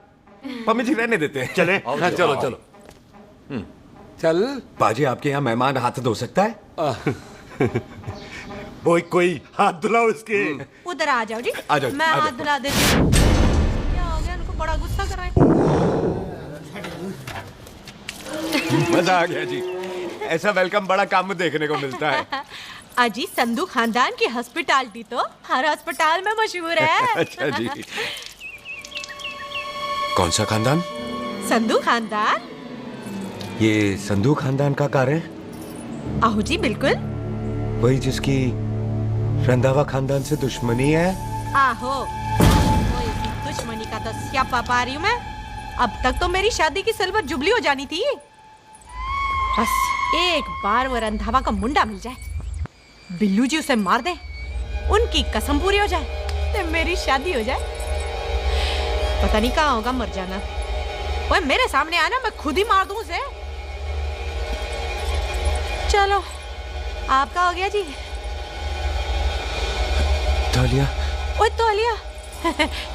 मम्मी जी रहने देते हैं। चले। हाँ, चलो चलो। चल। पाजी, आपके यहाँ मेहमान हाथ धो सकता है? कोई हाथ धुलाओ इसके। उधर आ जाओ जी। आ जाओ, मैं आ जाओ। हाथ धुला देती हूँ। क्या हो गया, उनको बड़ा गुस्सा कर रहे हैं। मजा आ गया जी। ऐसा वेलकम बड़ा काम देखने को मिलता है। अजी, संधू खानदान की हॉस्पिटैलिटी तो हर अस्पताल में मशहूर है। अच्छा जी। कौन सा खानदान? संधू खानदान। ये संधू खानदान का कार है? आहो जी, बिल्कुल वही जिसकी रंधावा खानदान से दुश्मनी है। आहो, वो इसी दुश्मनी का तो स्यापा पा रही हूँ मैं। अब तक तो मेरी शादी की सिल्वर जुबली हो जानी थी। बस एक बार वो रंधावा का मुंडा मिल जाए, बिल्लू जी उसे मार दे, उनकी कसम पूरी हो जाए, तो मेरी शादी हो जाए। पता नहीं कहाँ होगा मर जाना। वो मेरे सामने आना, मैं खुद ही मार दूं उसे। चलो, आपका हो गया जी। तौलिया। ओए तौलिया।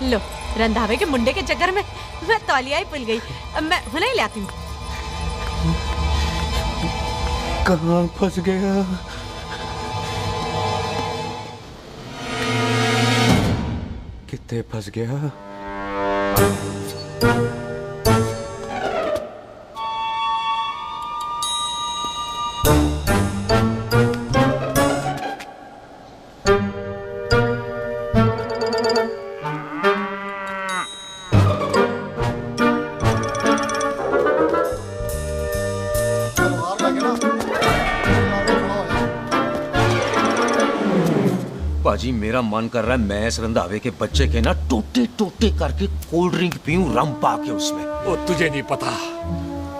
लो, रंधावे के मुंडे के चक्कर में मैं तौलिया ही भूल गई। मैं हुने ही लाती हूँ। कहाँ फंस गया? कितने फंस गया? पाजी मेरा मन कर रहा है मैं इस रंधावे के बच्चे के ना टोटे टोटे करके कोल्ड ड्रिंक पीऊं रम पा के उसमें। वो तुझे नहीं पता,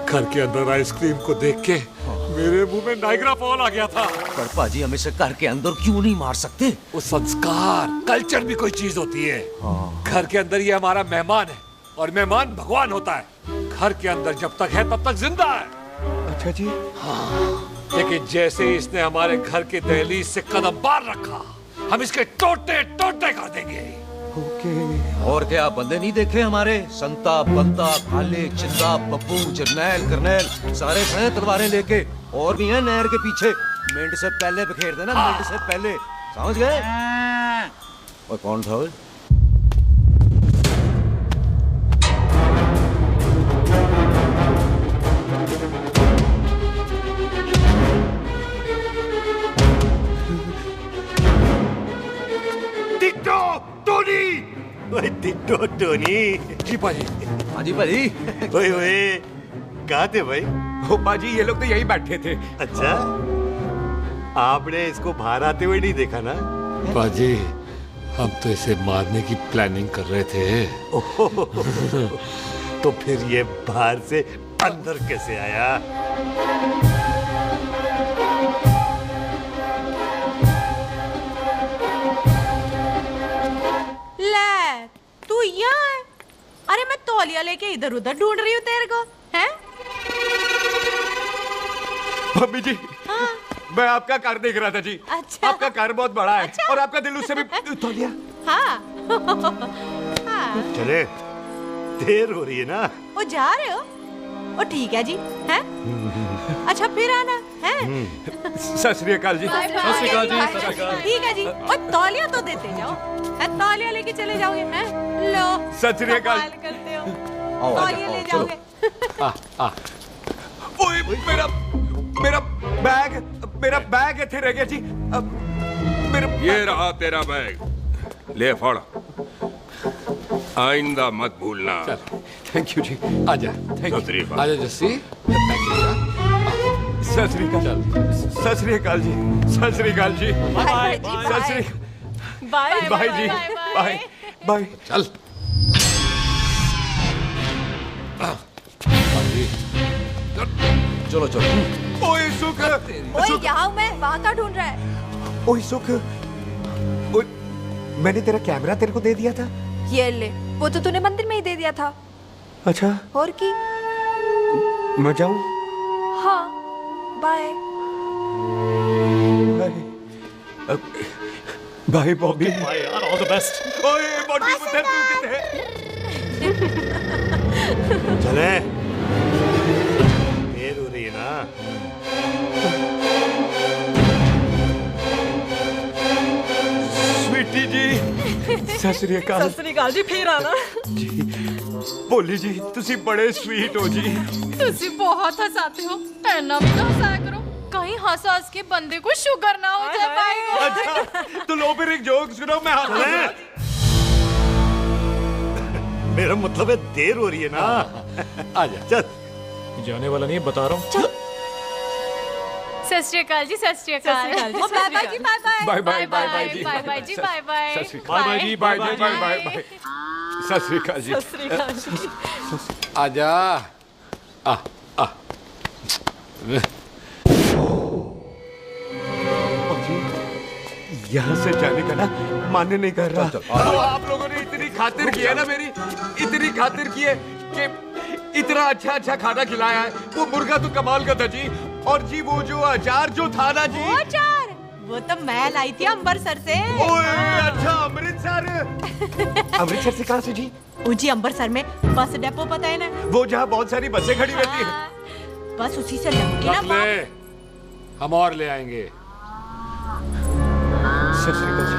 घर के अंदर आइसक्रीम को देख के मेरे मुंह में नाइग्रा फॉल आ गया था। पर पाजी हम इसे घर के अंदर क्यों नहीं मार सकते? वो संस्कार कल्चर भी कोई चीज होती है। घर के अंदर ये हमारा मेहमान है और मेहमान भगवान होता है। घर के अंदर जब तक है तब तक जिंदा है। अच्छा जी। हाँ, लेकिन जैसे ही इसने हमारे घर के दहलीज से कदम बाहर रखा हम इसके टोटे टोटे कर देंगे। और क्या बंदे नहीं देखे हमारे? संता बंता खाले चिंदा बब्बू जरनैल करनैल सारे हैं तलवारें लेके, और भी हैं नहर के पीछे। मिनट से पहले बिखेर देना, मिनट से पहले, समझ गए? और कौन था वो? टिट्टो टोनी, ओए टिट्टो टोनी। जी पाजी। हाँ जी पाजी। ओए ओए कहाँ थे भाई? ओ पाजी ये लोग तो यही बैठे थे। अच्छा, आपने इसको बाहर आते हुए नहीं देखा ना? पाजी हम तो इसे मारने की प्लानिंग कर रहे थे। तो फिर ये बाहर से अंदर कैसे आया? ले तू यहाँ है? अरे मैं तौलिया लेके इधर उधर ढूंढ रही हूँ तेरे को, हैं? मम्मी जी, हाँ? मैं आपका कार देख रहा था जी। अच्छा। आपका कार बहुत बड़ा है। अच्छा। और आपका दिल उससे भी तौलिया। हाँ। हाँ। चले, देर हो रही है ना? वो जा रहे हो? वो ठीक है जी, हैं? अच्छा फिर आना, हैं? सत श्री अकाल जी। सत श्री अकाल जी, सत श्री अकाल। ठीक है जी। और तौलिया तो देते जाओ, है? तौलिया लेके चले जाओगे, हैं? लो। सत श्री अकाल। कमाल करते हो। तौलिया ले जाओगे। ओए मेरा बैग इथे रह गया जी। ये रहा तेरा बैग, ले फड़। आइंदा मत भूलना। थैंक यू जी। आजा। आजा जस्सी। सत श्री अकाल। सत श्री अकाल जी। सत श्री अकाल जी। बाय सत श्री बाय बाय जी। Bye bye. चल। चलो चलो। ओए सुख। ओए यहाँ हूँ मैं, वहाँ का ढूंढ रहा है? ओए सुख, मैंने तेरा कैमरा तेरे को दे दिया था। ये ले, वो तो तूने मंदिर में ही दे दिया था। अच्छा। और की? मैं जाऊँ? हाँ, बाय। बाय बॉबी। बाय यार, ऑल द बेस्ट। ओए बॉबी पुत्र तू किथे? चले, देर हो रही है ना? स्वीटी जी, सत श्री अकाल। सत श्री अकाल जी, फिर आना जी। बोली जी, तुसी बड़े स्वीट हो जी। तुसी बहुत हंसाते हो, ऐना भी ना हंसाया करो, कहीं हंस हंस के बंदे को शुगर ना हो जाए भाई को। अच्छा, तो लो फिर एक जोक सुनो, मैं हंसूंगा। मेरा मतलब है देर हो रही है ना? आजा चल। जाने वाला नहीं, बता रहा हूँ। सत श्री अकाल जी, सत श्री अकाल। बाय बाय जी, bye bye. Bye bye bye bye जी। बाय बाय जी, बाय बाय। बाय बाय जी, बाय बाय बाय बाय। सत श्री अकाल जी। सत श्री अकाल जी। आजा। यहाँ से जाने का ना मान्य नहीं कर रहा। तो आप लोगों ने इतनी खातिर की है ना मेरी, इतनी खातिर की है कि इतना अच्छा अच्छा खाना खिलाया है। वो मुर्गा तो कमाल का था जी। और जी वो जो अचार जो था ना जी, वो अचार, वो तो मैं लाई थी अमृतसर से। ओए अच्छा, अमृतसर। अमृतसर से कहाँ से जी? जी अमृतसर में बस डिपो पता है ना? वो जहाँ बहुत सारी बसें खड़ी रहती है। बस उसी से लगती ना रख ले, हम और ले आएंगे। सत श्री अकाल जी।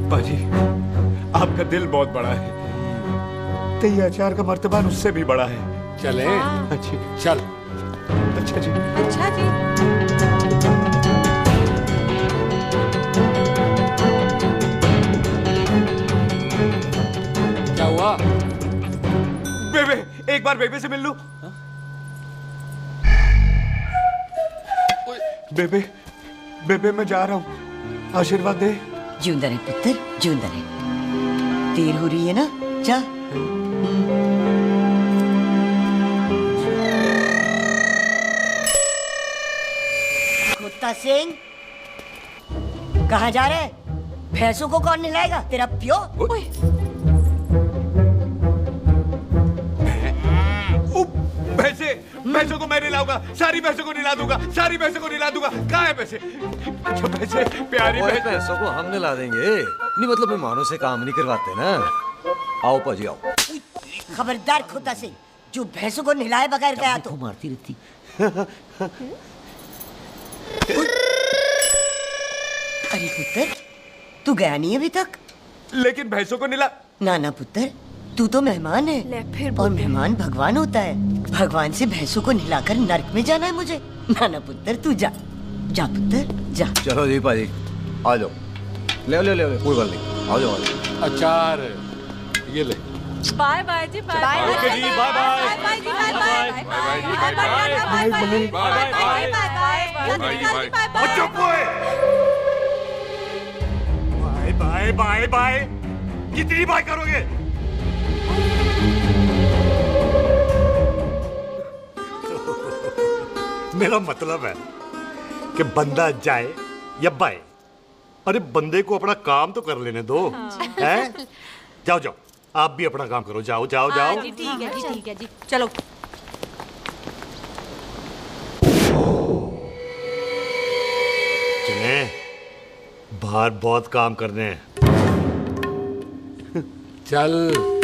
पाजी, आपका दिल बहुत बड़ा है, तो ये अचार का मर्तबा उससे भी बड़ा है। चले? अच्छी चल। अच्छा जी। अच्छा जी। क्या हुआ? बेबे, एक बार बेबे से मिल लूं। बेबे बेबे मैं जा रहा हूँ, आशीर्वाद दे। जिंदा रहे पुत्र, जिंदा रहे। देर हो रही है ना, जा। खोता सिंह, कहाँ जा रहे? भैंसों को कौन नहलाएगा? तेरा प्यो? भैंसों को मैं नहलाऊंगा, सारी भैंसों को नहला दूंगा, सारी भैंसों को नहला दूंगा। कहाँ है पैसे? पैसे प्यारी भैंसों को हम नहला देंगे। नहीं मतलब मेहमानों से काम नहीं करवाते ना। आओ पाजी आओ। खबरदार खोता सिंह, जो भैंसों को नहलाए बगैर गया तो मारती रहती। अरे पुत्र, तू गया नहीं अभी तक? लेकिन भैंसों को नहला। ना ना पुत्र, तू तो मेहमान है और मेहमान भगवान होता है। भगवान से भैंसों को नहलाकर नरक में जाना है मुझे? ना ना पुत्र, तू जा, जा पुत्र जा। चलो जी पाजी, आ जाओ। ले ले ले कोई बात नहीं, आ जाओ। अचार ये ले। बाय बाय जी, बाय बाय। ओके जी, बाय बाय। बाय जी, bye bye. Bye bye bye bye bye. कितनी बाय करोगे? मेरा मतलब है कि बंदा जाए या बाय, अरे बंदे को अपना काम तो कर लेने दो। हैं? जाओ जाओ, आप भी अपना काम करो। जाओ जाओ जाओ। जी ठीक है जी, ठीक है जी, चलो। चले, बाहर बहुत काम करने हैं। चल।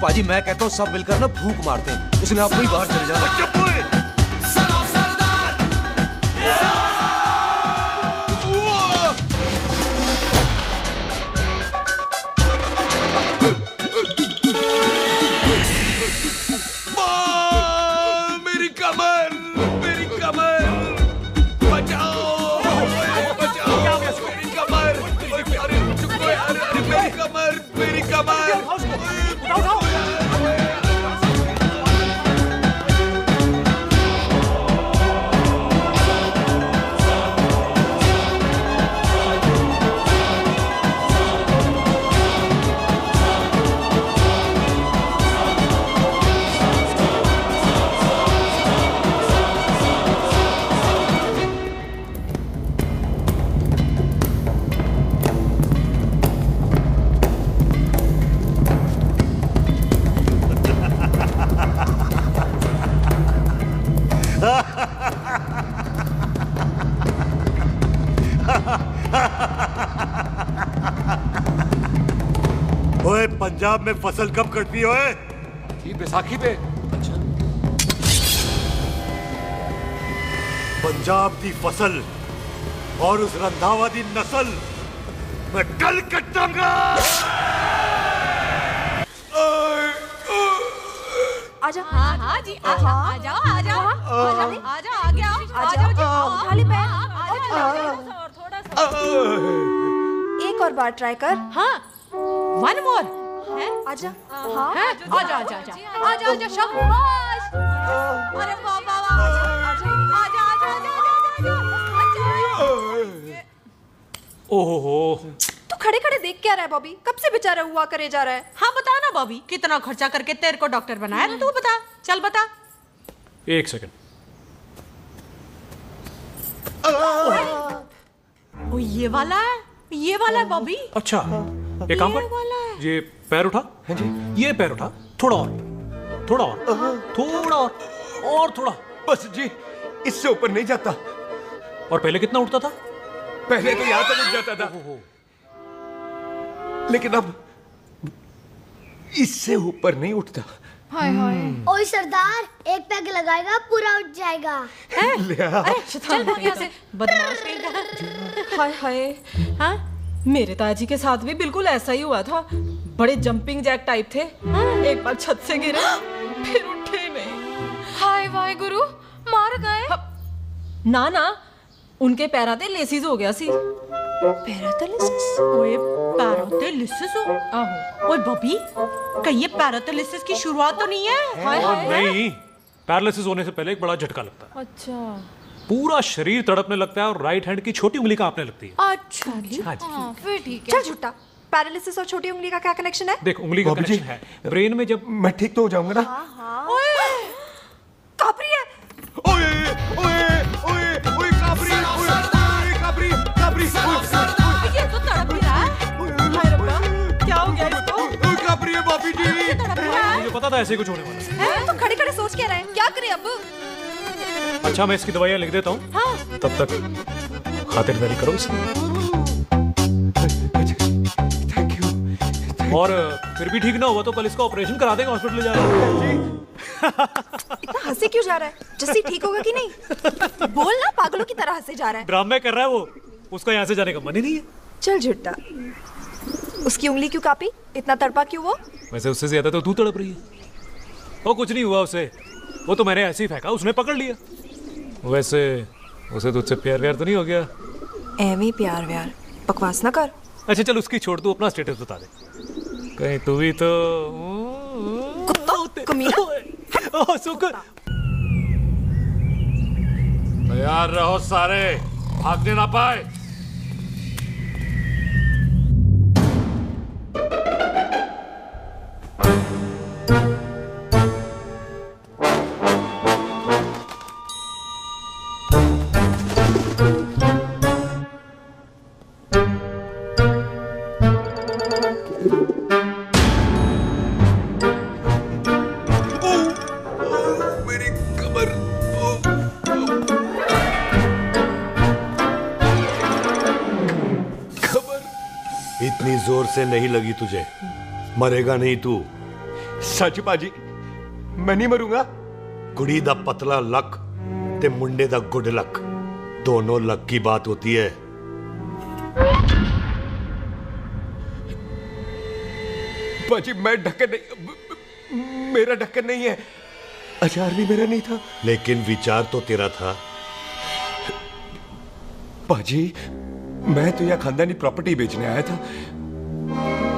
पाजी मैं कहता हूँ सब मिलकर ना भूख मारते हैं, उसने आपको ही बाहर चले जाना। मेरी कमर, मेरी कमर, बचाओ, बचाओ, मेरी कमर, अरे मेरी कमर, मेरी कमर। ओए पंजाब में फसल कब कटती है? ये बैसाखी पे। अच्छा। पंजाब की फसल और उस रंधावा दी नस्ल मैं कल कटांगा। आजा। हाँ हाँ जी, आ जाओ आ जाओ आ जाओ आ जाओ, आगे आओ, आ जाओ जी, उठा ले पैर। एक और बार ट्राई कर। हाँ, वन मोर है। आजा। हाँ, आजा आजा आजा आजा आजा शाबाश। अरे वाह वाह वाह, आजा आजा आजा आजा आजा। ओहो, तू खड़े खड़े देख क्या रहा है बॉबी? कब से बेचारा हुआ करे जा रहा है? हाँ बता ना बॉबी, कितना खर्चा करके तेरे को डॉक्टर बनाया? तू बता, चल बता। 1 सेकंड। ओ ये वाला है बॉबी। अच्छा, एक काम कर, ये पैर उठा। हाँ जी। ये पैर उठा, थोड़ा और, थोड़ा और, थोड़ा और थोड़ा। बस जी, इससे ऊपर नहीं जाता। और पहले कितना उठता था? पहले तो यहाँ तक उठ जाता था, लेकिन अब इससे ऊपर नहीं उठता। हाय हाय। ओए सरदार, एक पैग लगाएगा पूरा उठ जाएगा। चल भाग यहाँ से, बदमाश कहीं का। हाय हाय। हाँ, मेरे ताजी के साथ भी बिल्कुल ऐसा ही हुआ था। बड़े जंपिंग जैक टाइप थे। एक बार छत से गिरे, फिर उठे नहीं। हाय वाहे गुरु, मार गए? ना ना, उनके पैरा ते लेसिस हो गया सी। पैरालिसिस? ओए पैरालिसिस हो? आहो। ओए बॉबी, कहीं ये पैरालिसिस की शुरुआत तो नहीं है? हाय हाय। नहीं, पैरालिसिस होने से पहले एक बड़ा झटका लगता है। अच्छा। पूरा शरीर तड़पने लगता है और राइट हैंड की छोटी उंगली कांपने लगती है। अच्छा जी। हाँ, फिर ठीक है। चल झूठा, पैरालिसिस और छोटी उंगली का क्या कनेक्शन है? देख, उंगली का कनेक्शन है ब्रेन में। जब मैं ठीक तो हो जाऊंगा ना? ओए, कापरी है। ओए ओए ओए ओए काबरी, ओए काबरी काबरी, ये तो तड़प ही रहा है। हाय रब्बा, क्या हो गया इसको? ओए काबरी है भाभी जी। मुझे पता था ऐसे कुछ होने वाला है। तो खड़े खड़े सोच क्या रहे हैं? क्या करें अब? अच्छा, मैं इसकी दवाइयाँ लिख देता हूँ। हाँ। तब तक खातिरदारी करो इसकी। और फिर भी ठीक ना हुआ तो कल इसका ऑपरेशन करा देंगे, हॉस्पिटल ले जाना। इतना हंसे क्यों जा रहा है? जस्सी ठीक होगा कि नहीं? बोल ना, पागलों की तरह हंसे जा रहा है। ड्रामे कर रहा है वो, उसका यहाँ से जाने का मन ही नहीं है। चल झुट्टा, उसकी उंगली क्यों कापी? इतना तड़पा क्यों वो? वैसे उससे ज्यादा तो तू तड़प रही है। वो कुछ नहीं हुआ उसे, वो तो मैंने ऐसे ही फेंका, उसने पकड़ लिया। वैसे उसे तुझसे प्यार व्यार तो नहीं हो गया? एमी प्यार व्यार, बकवास ना कर। अच्छा चल, उसकी छोड़, तू अपना स्टेटस बता दे। कहीं तू भी तो कुत्ता कमीना। शुक्र। तैयार रहो सारे, भागने ना पाए। इतनी जोर से नहीं लगी तुझे, मरेगा नहीं तू। सच पाजी, मैं नहीं मरूंगा। कुड़ी दा पतला लक ते मुंडे दा गुड लक, दोनों लक की बात होती है। पाजी मैं ढक्कन नहीं, मेरा ढक्कन नहीं है। अचार भी मेरा नहीं था। लेकिन विचार तो तेरा था। पाजी, मैं तो यह खानदानी प्रॉपर्टी बेचने आया था।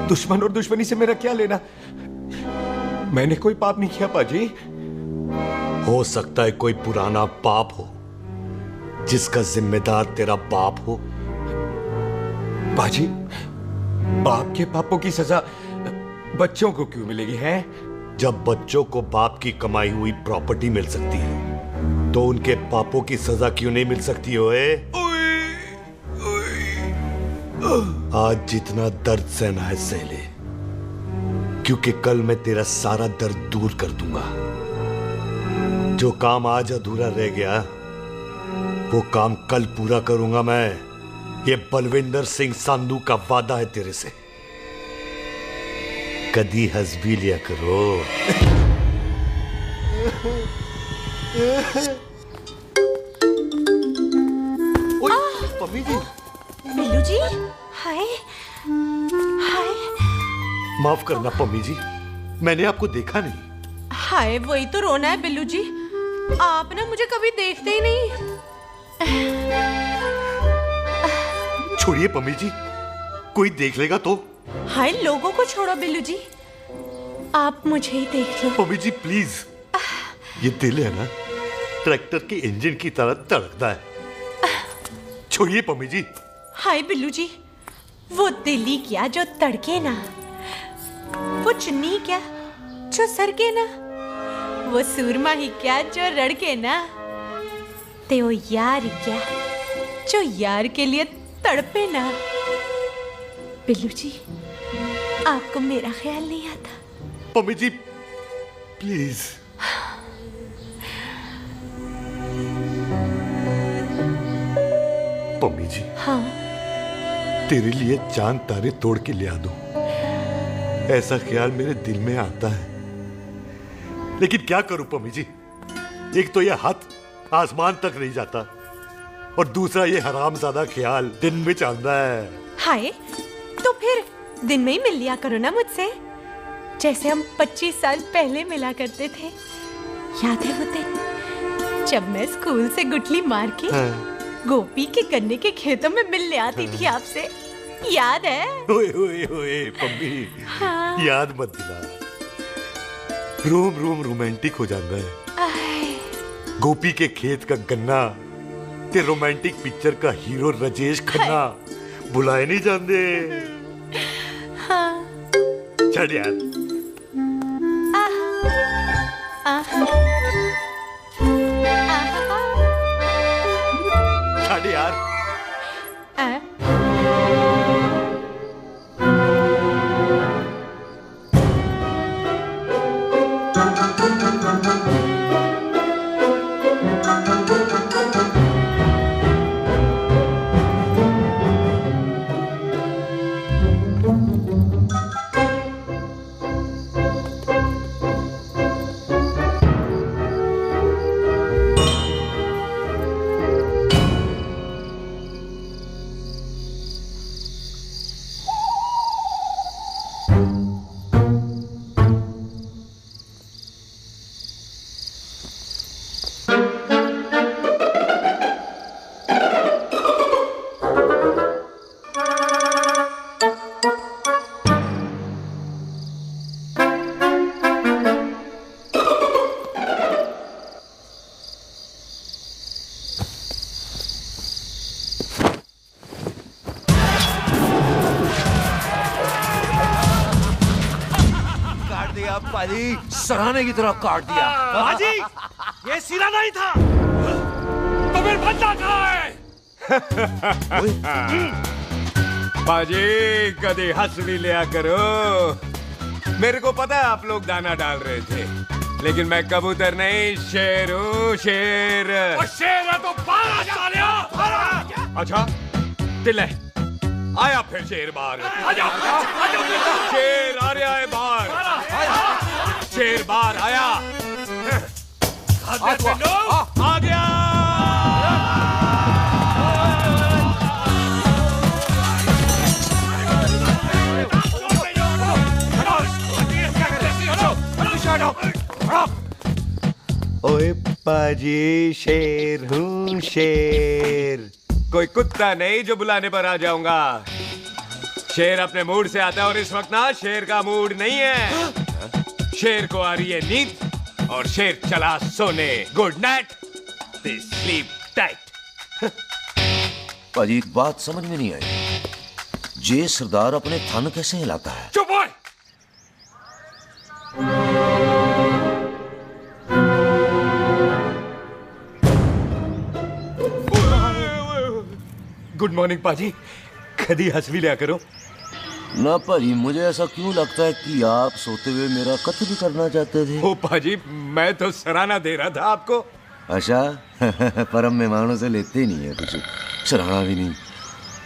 दुश्मन और दुश्मनी से मेरा क्या लेना? मैंने कोई पाप नहीं किया पाजी। हो सकता है कोई पुराना पाप हो जिसका जिम्मेदार तेरा बाप हो। पाजी, बाप के पापों की सजा बच्चों को क्यों मिलेगी है? जब बच्चों को बाप की कमाई हुई प्रॉपर्टी मिल सकती है तो उनके पापों की सजा क्यों नहीं मिल सकती? ओए आज जितना दर्द सहना है सह ले, क्योंकि कल मैं तेरा सारा दर्द दूर कर दूंगा। जो काम आज अधूरा रह गया वो काम कल पूरा करूंगा मैं। ये बलविंदर सिंह संधू का वादा है तेरे से। कदी हंस भी लिया करो। पम्मी जी। बिल्लू जी, हाय हाय। माफ करना पम्मी जी, मैंने आपको देखा नहीं। हाय, वही तो रोना है बिल्लू जी, आप ना मुझे कभी देखते ही नहीं। छोड़िए पम्मी जी, कोई देख लेगा तो। हाय, लोगों को छोड़ो बिल्लू जी, आप मुझे ही देख लो। पम्मी जी प्लीज, ये दिल है ना, ट्रैक्टर के इंजन की तरह धड़कता है। छोड़िए पम्मी जी। हाय बिल्लू जी, वो दिली क्या जो तड़के ना, वो चुन्नी क्या जो सरके ना, वो सूरमा ही क्या जो रड़के ना, ते वो यार क्या जो यार के लिए तड़पे ना। बिल्लू जी, आपको मेरा ख्याल नहीं आता? पम्मी जी प्लीज। पम्मी जी, हाँ, तेरे लिए चांद तारे तोड़ के ले आ दूं, ऐसा ख्याल मेरे दिल में आता है, लेकिन क्या करूं पम्मी जी। एक तो ये हाथ आसमान तक नहीं जाता और दूसरा ये हरामजादा ख्याल दिन में चांदा है। हाय, तो फिर दिन में ही मिल लिया करो ना मुझसे, जैसे हम 25 साल पहले मिला करते थे। याद है वो दिन जब मैं स्कूल से गुठली मार के गोपी के गन्ने के खेतों में मिलने आती थी आपसे? याद है? ओए ओए ओए पम्मी, हाँ। याद मत दिला, रोम रोम रोमांटिक हो जाता है। गोपी के खेत का गन्ना ते रोमांटिक पिक्चर का हीरो राजेश खन्ना बुलाए नहीं जाते। हाँ। चल यार। चल यार। सराहने की तरह काट दिया। बाजी, ये सिरा नहीं था। तो फिर बंदा कहाँ है? बाजी, कभी हंस भी लिया करो। मेरे को पता है आप लोग दाना डाल रहे थे, लेकिन मैं कबूतर नहीं, शेर हूँ, शेर। और शेर है तो बाहर आ जा। अच्छा, दिल आया फिर शेर बाहर। शेर आ रहा है बाहर। शेर बाहर आया। आ गया। ओए पाजी, शेर हूँ, शेर। कोई कुत्ता नहीं जो बुलाने पर आ जाऊंगा। शेर अपने मूड से आता है और इस वक्त ना शेर का मूड नहीं है। शेर को आ रही है नींद और शेर चला सोने। Good night, sleep tight. पाजी, एक बात समझ में नहीं आई, जे सरदार अपने थन कैसे हिलाता है? चुप हो। गुड मॉर्निंग पाजी, कभी हंस भी लिया करो। ना पाजी, मुझे ऐसा क्यों लगता है कि आप सोते हुए मेरा कत्ल भी करना चाहते थे? ओ पाजी, मैं तो सराहना दे रहा था आपको। अच्छा। पर हम मेहमानों से लेते ही नहीं है कुछ, सराहना भी नहीं।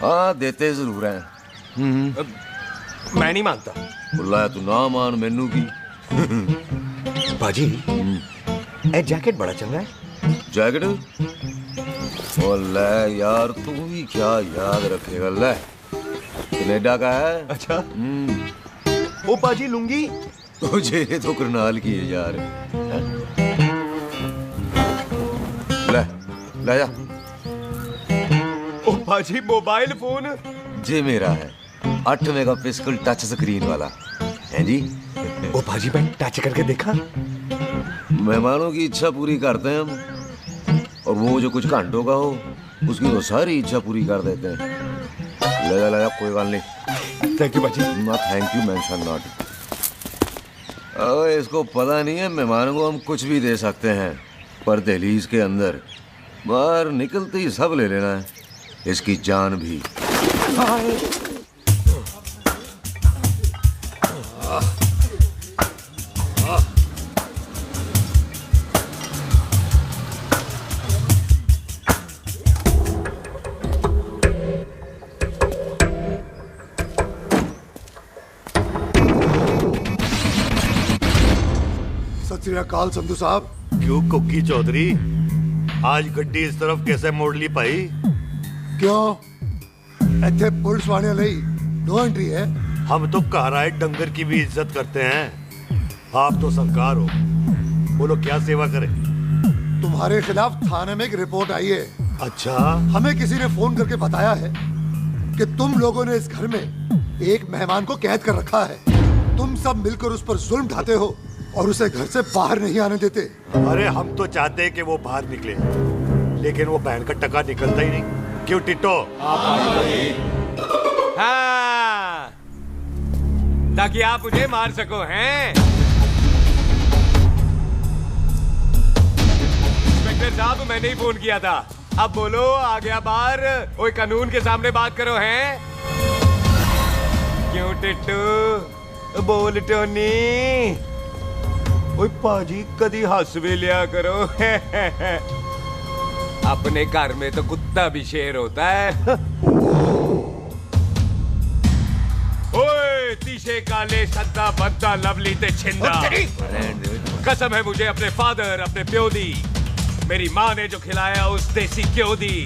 हाँ, देते जरूर हैं। मैं नहीं मानता। बुलाया तू ना मान, मैनू की। पाजी, ए जैकेट बड़ा चंगा है। जैकेट? ओ ले यार, तू भी क्या याद रखेगा। ले, कनेडा का है। अच्छा। ओ पाजी, लुंगी? तुझे तो करनाल की है यार। ले, ले जा। ओ पाजी, मोबाइल फोन? जे मेरा है, 8 मेगापिक्सल टच स्क्रीन वाला है जी। ओ पाजी, मैं टच करके देखा। मेहमानों की इच्छा पूरी करते हैं हम, और वो जो कुछ घंटों का हो उसकी तो सारी इच्छा पूरी कर देते हैं। ले जा कोई बात नहीं। थैंक यू बाजी। ना थैंक यू मेंशन नॉट। ओए इसको पता नहीं है मेहमानों को हम कुछ भी दे सकते हैं, पर दहलीज के अंदर बाहर निकलते ही सब ले लेना है, इसकी जान भी। सत श्री अकाल संधू साहब। क्यों कुक्की चौधरी, आज गड्डी इस तरफ कैसे मोड़ ली पाई? क्यों इतने पुलिस वाले नहीं नो एंट्री है? हम तो कहराए डंगर की भी इज्जत करते हैं, आप तो सरकार हो, बोलो क्या सेवा करें? तुम्हारे खिलाफ थाने में एक रिपोर्ट आई है। अच्छा? हमें किसी ने फोन करके बताया है कि तुम लोगों ने इस घर में एक मेहमान को कैद कर रखा है। तुम सब मिलकर उस पर जुल्म ढाते हो और उसे घर से बाहर नहीं आने देते। अरे हम तो चाहते हैं कि वो बाहर निकले, लेकिन वो बहन का टका निकलता ही नहीं। क्यों टिट्टो? हाँ, ताकि आप मुझे मार सको हैं। इंस्पेक्टर साहब मैंने ही फोन किया था, अब बोलो आ गया बाहर। ओए कानून के सामने बात करो हैं। क्यों टिट्टू? बोल टोनी। ओए पाजी कदी हंस भी लिया करो। अपने घर में तो कुत्ता भी शेर होता है। ओए तीशे काले सद्दा बद्दा लवली ते छिंदा, कसम है मुझे अपने फादर अपने प्यो दी, मेरी माँ ने जो खिलाया उस देसी क्यों दी।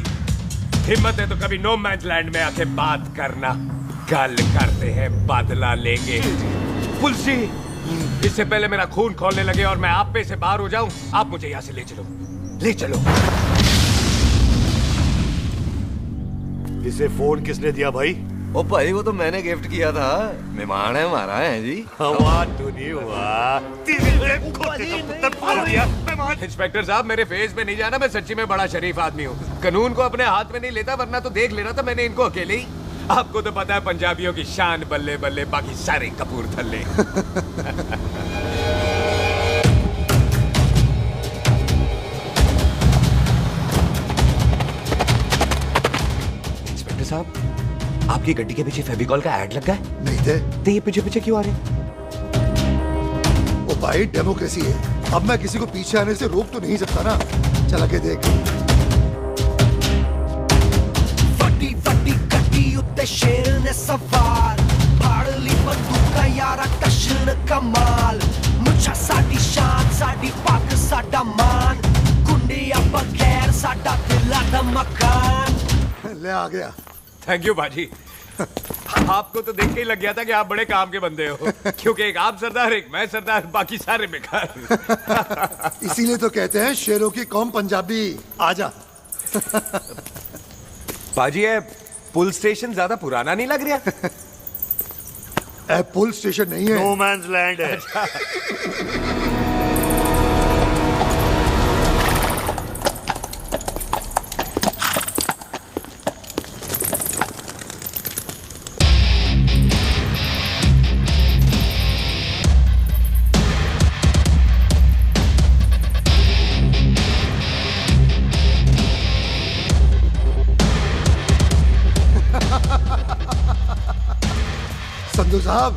हिम्मत है तो कभी नो मैन लैंड में आके बात करना, गल करते हैं बदला लेंगे। पुलसी इससे पहले मेरा खून खोलने लगे और मैं आप पे से बाहर हो जाऊं, आप मुझे यहाँ से ले चलो, ले चलो। इसे फोन किसने दिया भाई? ओ भाई वो तो मैंने गिफ्ट किया था, मेहमान है हमारा है जी। हवा तो नहीं हुआ। इंस्पेक्टर साहब मेरे फेस पे नहीं जाना, मैं सच्ची में बड़ा शरीफ आदमी हूँ, कानून को अपने हाथ में नहीं लेता, वरना तो देख लेना था मैंने इनको अकेले ही। आपको तो पता है पंजाबियों की शान बल्ले बल्ले, बाकी सारे कपूरथल्ले। इंस्पेक्टर साहब आपकी गड्डी के पीछे फेविकॉल का ऐड लग गया है? नहीं थे। तो ये पीछे पीछे क्यों आ रहे? ओ भाई डेमोक्रेसी है, अब मैं किसी को पीछे आने से रोक तो नहीं सकता ना। चल के देख। उत्ते शेर ने सवार फाड़ली बंदूका यारा टशन कमाल, मुछा साडी शान साडी पग साडा मान, गुंडिया बगैर साडा दिला दा मकान। ले आ गया। थैंक यू बाजी। आपको तो देख के ही लग गया था कि आप बड़े काम के बंदे हो, क्योंकि एक आप सरदार एक मैं सरदार, बाकी सारे बेकार। इसीलिए तो कहते हैं शेरों की कौम पंजाबी। आजा। बाजी है पुल स्टेशन ज्यादा पुराना नहीं लग रहा? पुल स्टेशन नहीं है, नो मैन्स लैंड है। संधू साहब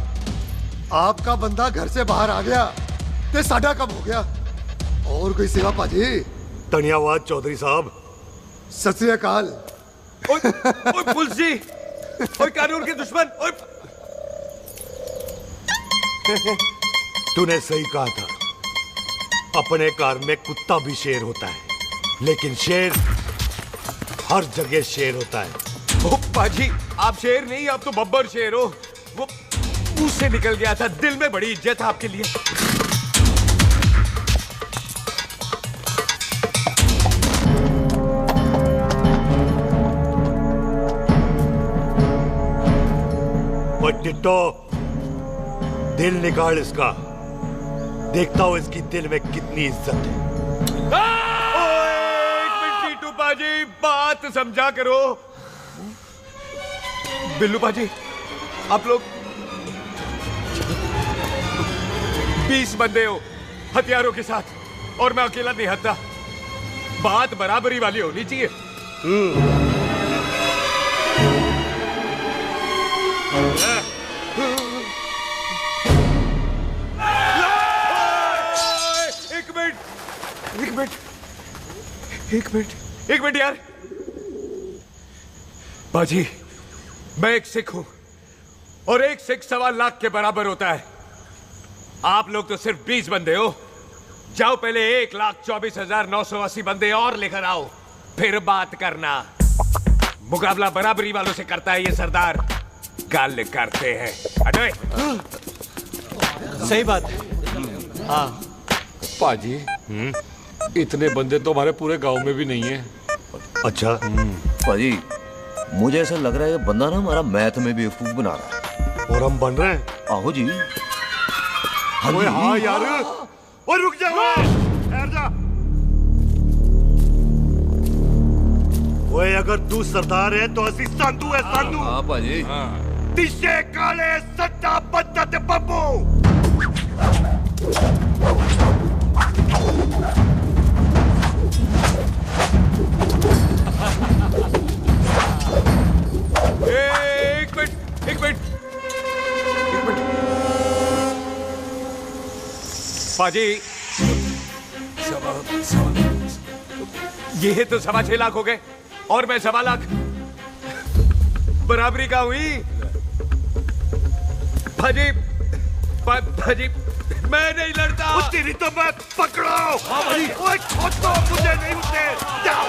आपका बंदा घर से बाहर आ गया ते साडा कब हो गया। और कोई सेवा पाजी? धन्यवाद चौधरी साहब। सत श्री अकाल। ओए पुलिस जी, ओए कानून के दुश्मन, ओए। तूने सही कहा था, अपने घर में कुत्ता भी शेर होता है, लेकिन शेर हर जगह शेर होता है। ओ पाजी आप शेर नहीं, आप तो बब्बर शेर हो। वो मुंह से निकल गया था, दिल में बड़ी इज्जत है आपके लिए। टिट्टो दिल निकाल इसका, देखता हूं इसकी दिल में कितनी इज्जत है। एक मिनट टीटू पाजी, बात समझा करो। बिल्लू पाजी, आप लोग 20 बंदे हो हथियारों के साथ, और मैं अकेला नहीं हत्या। बात बराबरी वाली होनी चाहिए। एक मिनट यार। बाजी, मैं एक सिख हूं और एक सिख 1.25 लाख के बराबर होता है। आप लोग तो सिर्फ 20 बंदे हो। जाओ पहले 1,24,980 बंदे और लेकर आओ, फिर बात करना। मुकाबला बराबरी वालों से करता है ये सरदार, गाल करते हैं। हटो। सही बात है। हाँ पाजी, इतने बंदे तो हमारे पूरे गांव में भी नहीं है। अच्छा पाजी, मुझे ऐसा लग रहा है ये बंदा ना हमारा मैथ में बेवकूफ बना रहा है। और हम बन रहे हैं। आहो जी। ओए हाँ यार, और रुक जा, ठहर जा। ओए अगर तू सरदार है तो असी संधू है, संधू। हाँ पाजी। दिशे काले सट्टा बद्दत बब्बू। एक मिनट पाजी, ये तो 6.25 लाख हो गए और मैं 1.25 लाख। बराबरी का हुई भाजी। भाजी मैं नहीं लड़ता। तेरी तो मैं पकड़ो। ओए छोड़ दो मुझे, नहीं उठे। जाओ।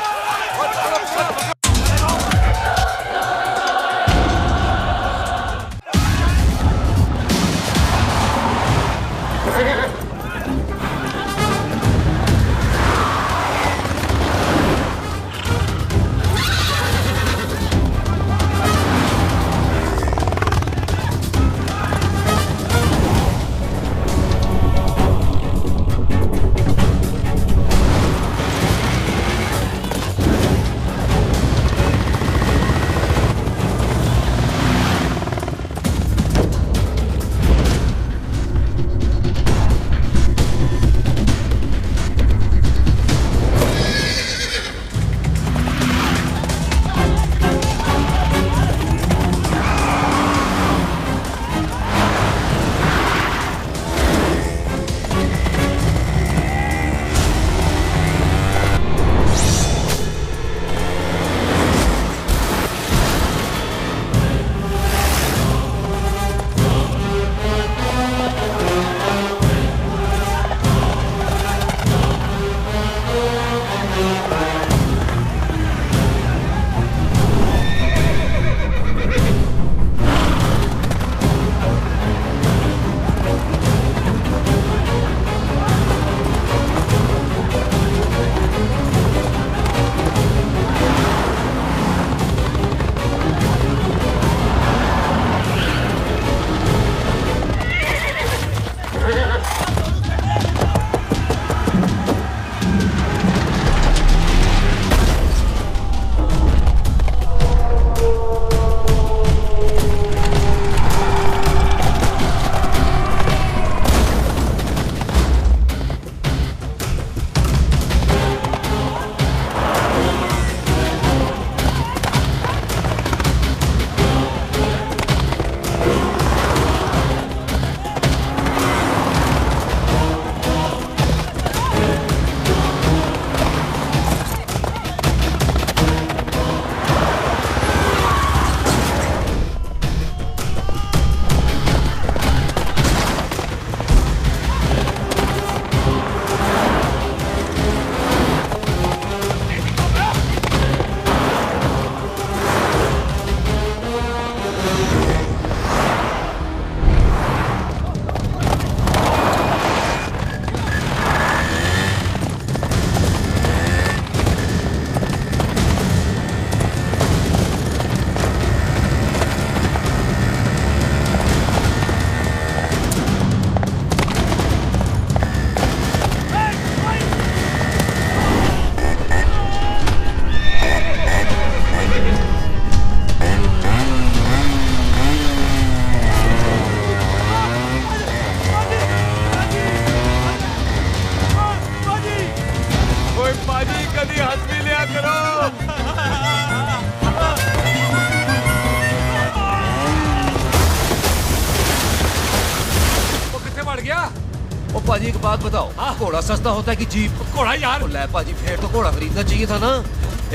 पाजी एक बात बताओ, घोड़ा सस्ता होता है कि जीप? घोड़ा यार। ले पाजी फिर तो घोड़ा खरीदना चाहिए था ना।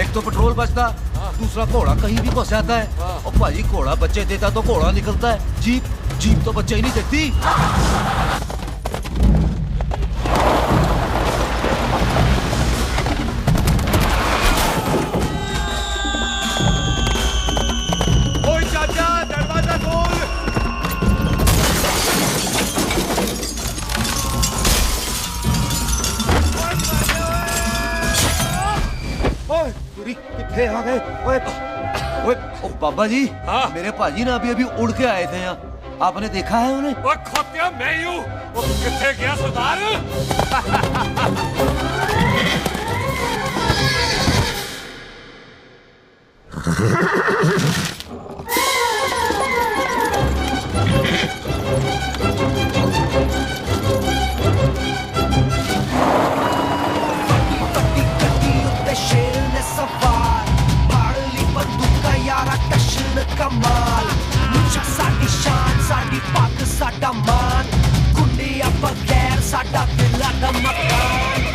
एक तो पेट्रोल बचता, दूसरा घोड़ा कहीं भी फंस जाता है। और पाजी घोड़ा बच्चे देता तो घोड़ा निकलता है, जीप तो बच्चे ही नहीं देती। ओए चाचा, दरवाजा खोल। कितने आ गए? ओए बाबा जी, मेरे पाजी ना अभी उड़ के आए थे यहाँ, आपने देखा है उन्हें? ओए खोतिया मैं ही हूँ। वो कितने गया सरदार? कमाल मुझा साडी शान साडी पग साडा मान गुंडिया बगैर साडा दिला दा मकान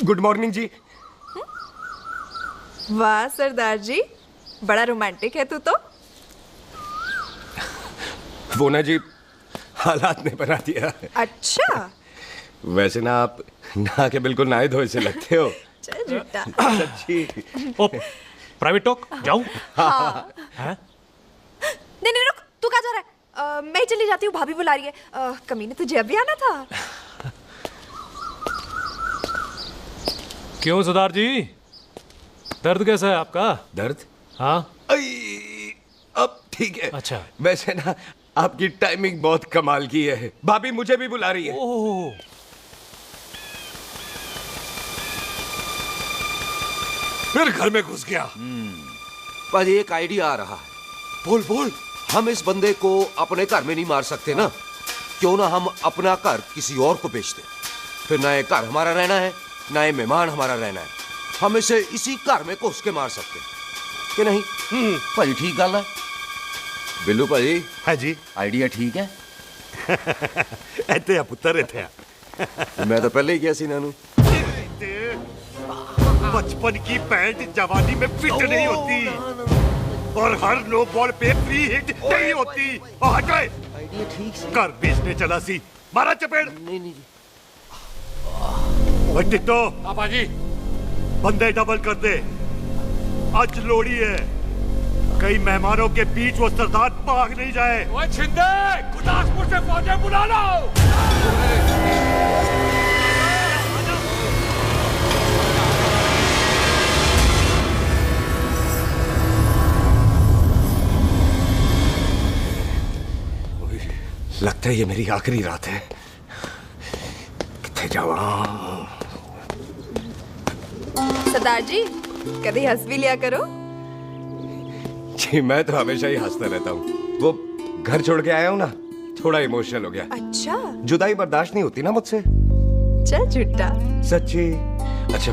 गुड मॉर्निंग जी। वाह सरदार जी, बड़ा रोमांटिक है तू तो। वो ना जी, हालात ने बना दिया। अच्छा। वैसे ना आप नहा के बिल्कुल नहाए धोए से लगते हो। चल झूठा। सच्ची। ओ, प्राइवेट टॉक जाऊं? हाँ। नहीं रुक, तू कहाँ जा रहा है? मैं ही चली जाती हूँ, भाभी बुला रही है। कमीने तुझे अभी आना था। क्यों सरदार जी, दर्द कैसा है आपका? दर्द? हाँ। अब ठीक है। अच्छा। वैसे ना आपकी टाइमिंग बहुत कमाल की है। भाभी मुझे भी बुला रही है। ओह। फिर घर में घुस गया। पर एक आइडिया आ रहा है। बोल बोल। हम इस बंदे को अपने घर में नहीं मार सकते ना, क्यों ना हम अपना घर किसी और को बेच दें। फिर ना ये घर हमारा रहना है, ना ये मेहमान हमारा रहना है। हम इसे इसी घर में घुस के मार सकते कि नहीं? भाई ठीक गल है। बिल्लू भाई। हाँ जी। आइडिया ठीक है। ऐते पुत्र थे। मैं तो पहले ही गया सी नानू। बचपन की पैंट जवानी में फिट नहीं होती और हर नो बॉल पे फ्री हिट नहीं होती। हटाए। आइडिया ठीक से। घर बेचने चला सी, मारा चपेट। नहीं नहीं जी। टिट्टो। पापा जी। बंदे डबल कर दे, आज लोड़ी है। कई मेहमानों के बीच वो सरदार भाग नहीं जाए। ओए छिंदे, गुरदासपुर से फौजें बुला लो। लगता है ये मेरी आखिरी रात है। किथे जावा? सरदार जी कभी हंस भी लिया करो। जी मैं तो हमेशा ही हंसता रहता हूँ। वो घर छोड़ के आया हूँ ना, थोड़ा इमोशनल हो गया। अच्छा, जुदाई बर्दाश्त नहीं होती ना मुझसे। चल झूठा। सच्ची। अच्छा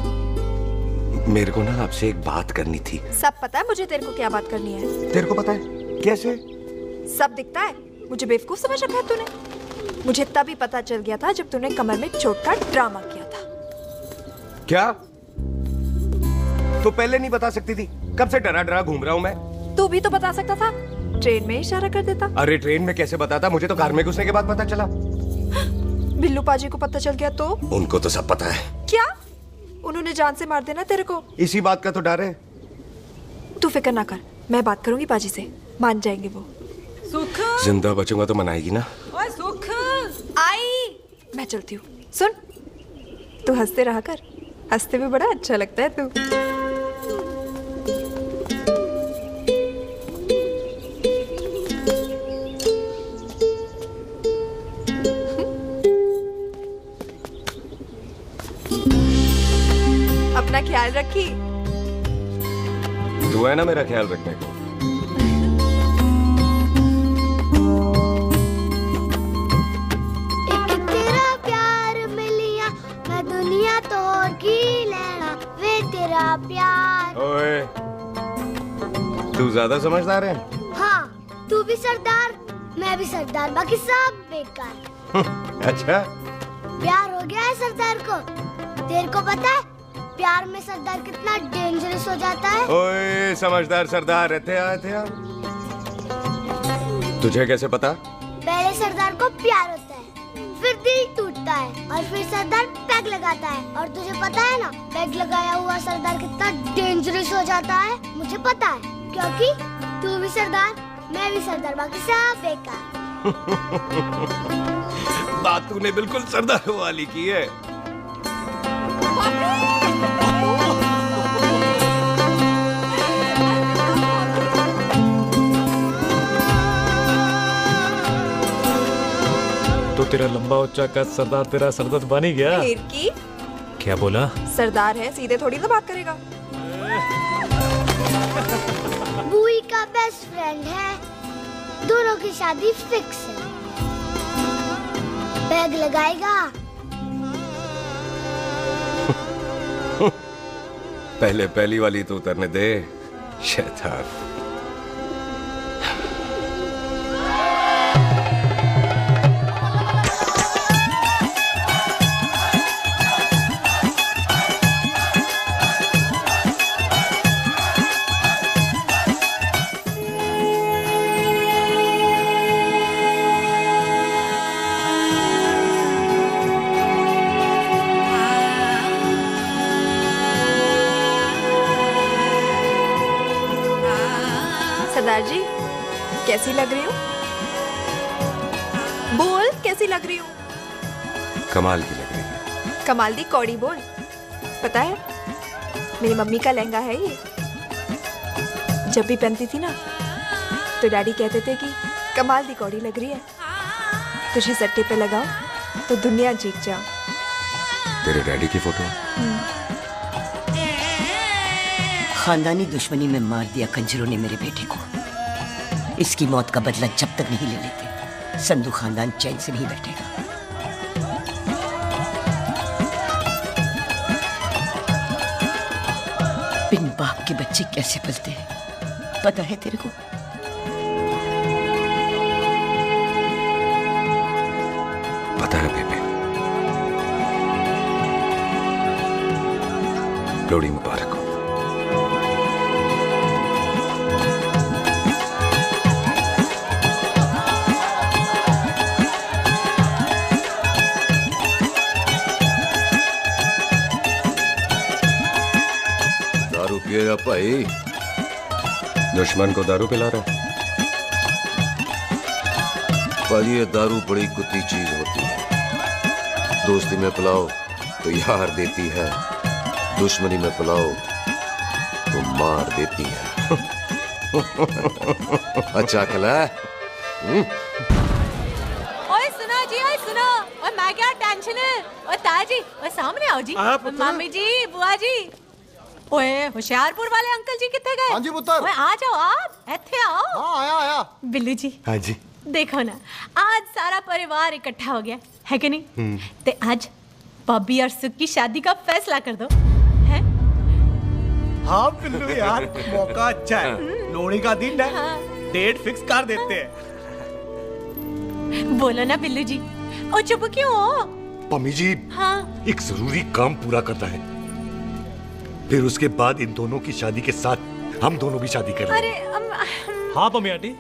मेरे को ना आपसे एक बात करनी थी। सब पता है मुझे तेरे को क्या बात करनी है। तेरे को पता है? कैसे? सब दिखता है। मुझे बेवकूफ समझ रखा है तूने। मुझे तभी पता चल गया था जब तूने कमर में चोट का ड्रामा किया था। क्या? तो पहले नहीं बता सकती थी? कब से डरा डरा घूम रहा हूँ मैं। तू भी तो बता सकता था, ट्रेन में इशारा कर देता। अरे ट्रेन में कैसे बताता? मुझे तो कार में घुसने के बाद पता चला। बिल्लू पाजी को पता चल गया तो? उनको तो सब पता है। क्या? उन्होंने जान से मार देना तेरे को। इसी बात का तो डर है। तू फिक्र ना कर, मैं बात करूंगी पाजी से, मान जाएंगे वो। सुख, जिंदा बचूंगा तो मनाएगी ना? ओए सुख, आई मैं चलती हूँ। सुन, तू हंसते रहा कर, हंसते भी बड़ा अच्छा लगता है तू। अपना ख्याल रखी। तू है ना मेरा ख्याल रखने को। एक तेरा प्यार मिलिया मैं दुनिया तोड़ की लेना वे तेरा प्यार। ओए तू ज्यादा समझदार है। हाँ तू भी सरदार, मैं भी सरदार, बाकी सब बेकार। अच्छा प्यार हो गया है सरदार को। तेरे को पता है प्यार में सरदार कितना डेंजरस हो जाता है? ओए समझदार सरदार रहते आ। तुझे कैसे पता? पहले सरदार को प्यार होता है, फिर दिल टूटता है और फिर सरदार पैग लगाता है। और तुझे पता है ना पैग लगाया हुआ सरदार कितना डेंजरस हो जाता है? मुझे पता है क्योंकि तू भी सरदार, मैं भी सरदार, बाकी सब बेकार। बात तूने बिल्कुल सरदार वाली की है। तो तेरा लंबा ऊंचा कद सरदार तेरा सरदर्द बन ही गया। फिर की? क्या बोला? सरदार है, सीधे थोड़ी ना बात करेगा। बुई का बेस्ट फ्रेंड है, दोनों की शादी फिक्स है। पैग लगाएगा? पहले पहली वाली तो उतरने दे शैतान। सरदार जी कैसी लग रही हूँ? बोल कैसी लग रही हूँ? कमाल की लग रही है। कमाल दी कौड़ी बोल। पता है मेरी मम्मी का लहंगा है ये। जब भी पहनती थी ना तो डैडी कहते थे कि कमाल दी कौड़ी लग रही है, तुझे सट्टे पे लगाओ तो दुनिया जीत जाओ। तेरे डैडी की फोटो? खानदानी दुश्मनी में मार दिया कंजरों ने मेरे बेटे को। इसकी मौत का बदला जब तक नहीं ले लेते संधू खानदान चैन से नहीं बैठेगा। बिन बाप के बच्चे कैसे पलते हैं पता है तेरे को? पता है बेबे। लोहड़ी मुबारक हो। दारू पिएगा भाई? दुश्मन को दारू पिला रहा है? पर ये दारू बड़ी कुत्ती चीज होती है। दोस्ती में पिलाओ तो यार देती है, दुश्मनी में पिलाओ तो मार देती है। अच्छा खिला? ओए मैं क्या टेंशन है। ओए ताजी, ओए सामने आओ जी। मम्मी जी, बुआ जी। ओए होशियारपुर वाले अंकल जी कितने गए? हाँ जी पुत्र। ओए आ जाओ आप, इत्थे आओ। हाँ आया। बिल्लू जी। हाँ जी। देखो ना, आज सारा परिवार इकट्ठा हो गया है कि नहीं? ते आज बॉबी और सुख की शादी का फैसला कर दो। है? हाँ बिल्लू यार, मौका अच्छा है। लोहड़ी का दिन है, डेट फिक्स कर देते हैं। बोलो ना बिल्लू जी। ओ चुप क्यों हो? पम्मी जी, हाँ। एक जरूरी काम पूरा करना है, फिर उसके बाद इन दोनों की शादी के साथ हम दोनों भी शादी करेंगे। अरे हाँ पम्मी आंटी,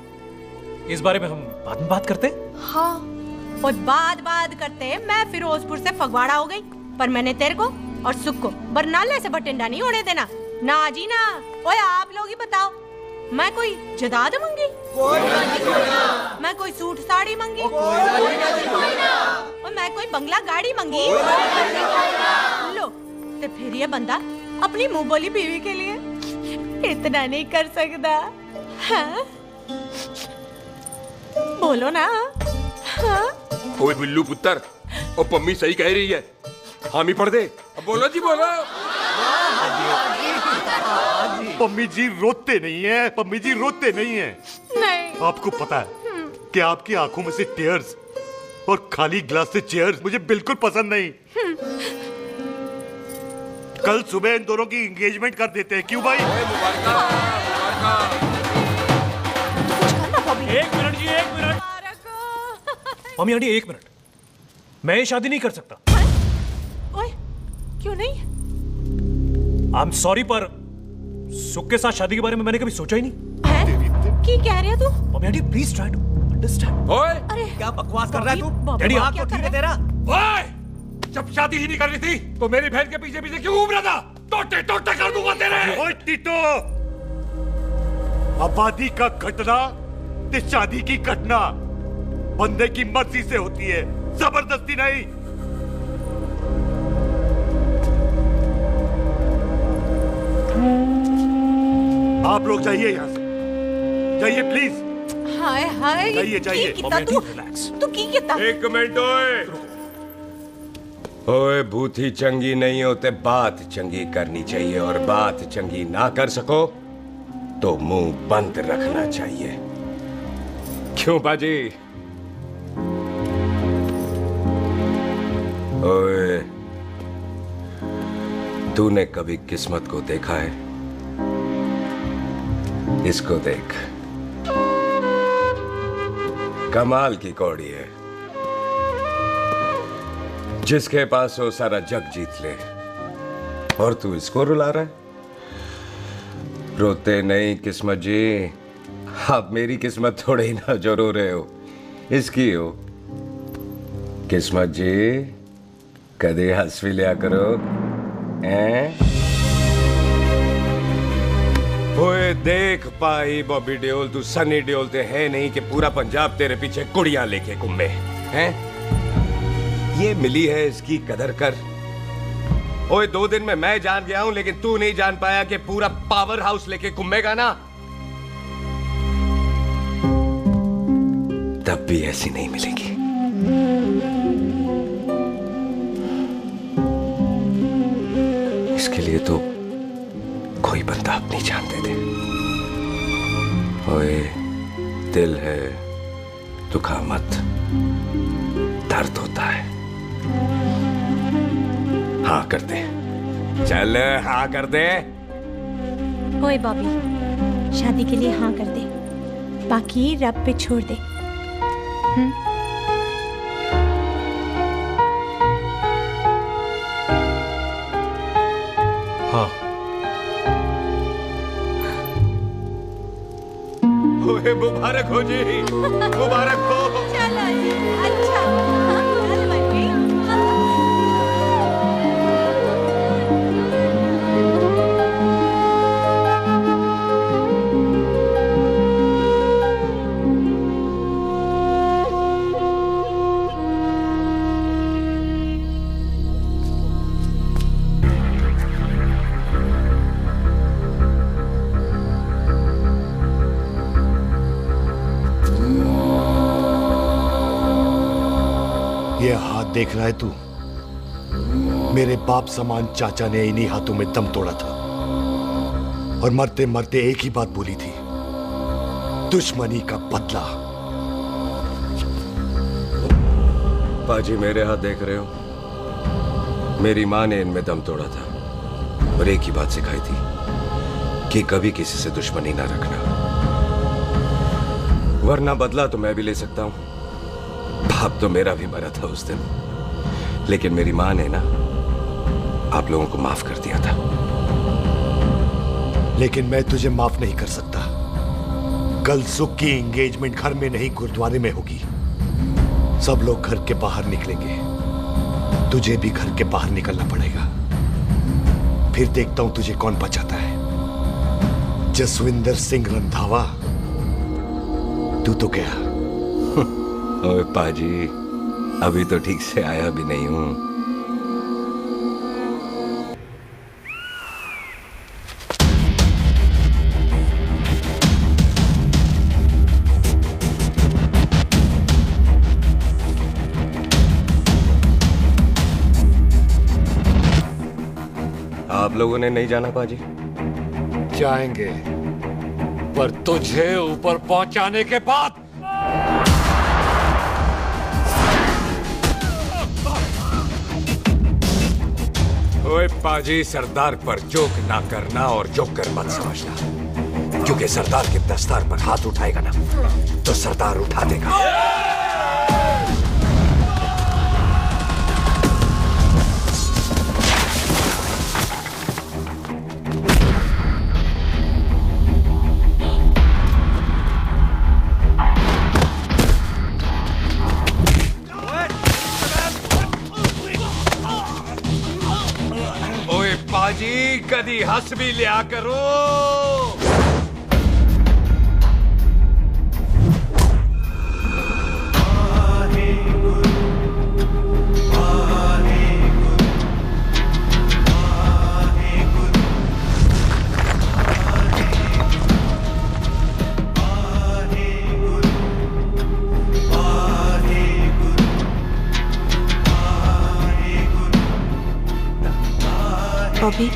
इस बारे में हम बाद में बात करते। हाँ और बात करते। मैं फिरोजपुर से फगवाड़ा हो गई, पर मैंने तेरे को और सुख को बरनाले से बठिंडा नहीं होने देना। ना जी ना। ओए आप लोग ही बताओ, मैं कोई जदाद मंगी? मैं कोई सूट साड़ी मंगी? और मैं कोई बंगला गाड़ी मंगी? लो, तो फिर ये बंदा अपनी मुंह बोली बीवी के लिए इतना नहीं कर सकता। हाँ? बोलो ना। हाँ? ओए बिल्लू पुत्र, ओ पम्मी सही कह रही है, हामी पढ़ दे। अब बोलो जी, बोलो। पम्मी जी रोते नहीं है, पम्मी जी रोते नहीं है। नहीं। आपको पता है कि आपकी आंखों में से टीयर्स और खाली ग्लास से चेयर्स मुझे बिल्कुल पसंद नहीं। कल सुबह इन दोनों की एंगेजमेंट कर देते हैं, क्यों भाई? एक मिनट जी, एक मिनट। मम्मी आंटी एक मिनट, मैं ये शादी नहीं कर सकता। ओए, क्यों नहीं? आई एम सॉरी, पर सुख के साथ शादी के बारे में मैंने कभी सोचा ही नहीं। है? की कह रही है तू? Mummy aunty please try to understand. ओए, अरे क्या बकवास कर रहा है तू? डैडी दिमाग तो ठीक है तेरा? ओए, जब शादी ही नहीं करनी थी तो मेरी बहन के पीछे पीछे क्यों घूम रहा था? टोटे टोटे कर दूंगा तेरे। ओए टीटो, आबादी का घटना ते शादी की घटना बंदे की मर्जी से होती है, जबरदस्ती नहीं। आप लोग जाइए यहाँ से, जाइए प्लीज। हाय हाय। जाइए जाइए। तू की कितना? एक मिनट। ओए भूती चंगी नहीं होते, बात चंगी करनी चाहिए, और बात चंगी ना कर सको तो मुंह बंद रखना चाहिए। क्यों बाजी? ओए, तूने कभी किस्मत को देखा है? इसको देख, कमाल की कौड़ी है, जिसके पास वो सारा जग जीत ले, और तू इसको रुला रहा है? रोते नहीं किस्मत जी, आप मेरी किस्मत थोड़े ही ना जो रो रहे हो, इसकी हो। किस्मत जी कदे हंस भी लिया करो। ओए देख पाई बॉबी देओल, तू सनी देओल ते है नहीं कि पूरा पंजाब तेरे पीछे कुड़ियां लेके घूमे हैं? ये मिली है, इसकी कदर कर। ओए 2 दिन में मैं जान गया हूं, लेकिन तू नहीं जान पाया कि पूरा पावर हाउस लेके घूमेगा ना, तब भी ऐसी नहीं मिलेगी। इसके लिए तो कोई बंदा अपनी जान दे दे। ओए, दिल है, दुखा मत, दर्द होता है। हाँ कर दे, चल हाँ कर दे। ओए बॉबी, शादी के लिए हाँ कर दे, बाकी रब पे छोड़ दे। हाँ। ओए मुबारक हो जी, मुबारक हो। चलो जी, अच्छा। देख रहा है तू? मेरे बाप समान चाचा ने इन्हीं हाथों में दम तोड़ा था और मरते मरते एक ही बात बोली थी, दुश्मनी का बदला। पाजी मेरे हाथ देख रहे हो? मेरी माँ ने इनमें दम तोड़ा था और एक ही बात सिखाई थी कि कभी किसी से दुश्मनी ना रखना, वरना बदला तो मैं भी ले सकता हूं। बाप तो मेरा भी मरा था उस दिन, लेकिन मेरी माँ ने ना आप लोगों को माफ कर दिया था। लेकिन मैं तुझे माफ नहीं कर सकता। कल सुख की एंगेजमेंट घर में नहीं गुरुद्वारे में होगी। सब लोग घर के बाहर निकलेंगे, तुझे भी घर के बाहर निकलना पड़ेगा। फिर देखता हूं तुझे कौन बचाता है। जसविंदर सिंह रंधावा, तू तो गया। ओए पाजी, अभी तो ठीक से आया भी नहीं हूं। आप लोगों ने नहीं जाना पाजी? जाएंगे, पर तुझे ऊपर पहुंचाने के बाद। ओए पाजी, सरदार पर जोक ना करना और जोक कर मत समझना, क्योंकि सरदार के दस्तार पर हाथ उठाएगा ना तो सरदार उठा देगा। पाजी, कदी हंस भी लिया करो। बॉबी,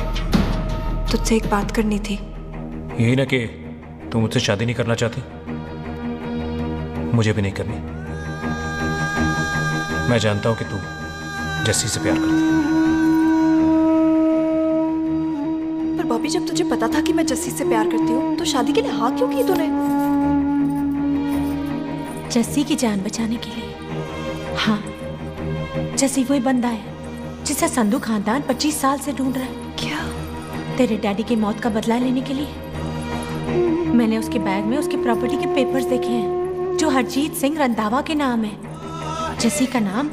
तुझसे एक बात करनी थी। यही ना कि तू मुझसे शादी नहीं करना चाहती, मुझे भी नहीं करनी। मैं जानता हूं कि तू जस्सी से प्यार करती है। पर बॉबी, जब तुझे पता था कि मैं जस्सी से प्यार करती हूँ तो शादी के लिए हाँ क्यों की तूने? जस्सी की जान बचाने के लिए। हाँ, जस्सी वही बंदा है जिसे संधू खानदान 25 साल से ढूंढ रहा है। क्या? तेरे डैडी की मौत का बदला लेने के लिए। मैंने उसके बैग में उसकी प्रॉपर्टी के पेपर्स देखे हैं जो हरजीत सिंह रंधावा के नाम है। जस्सी का नाम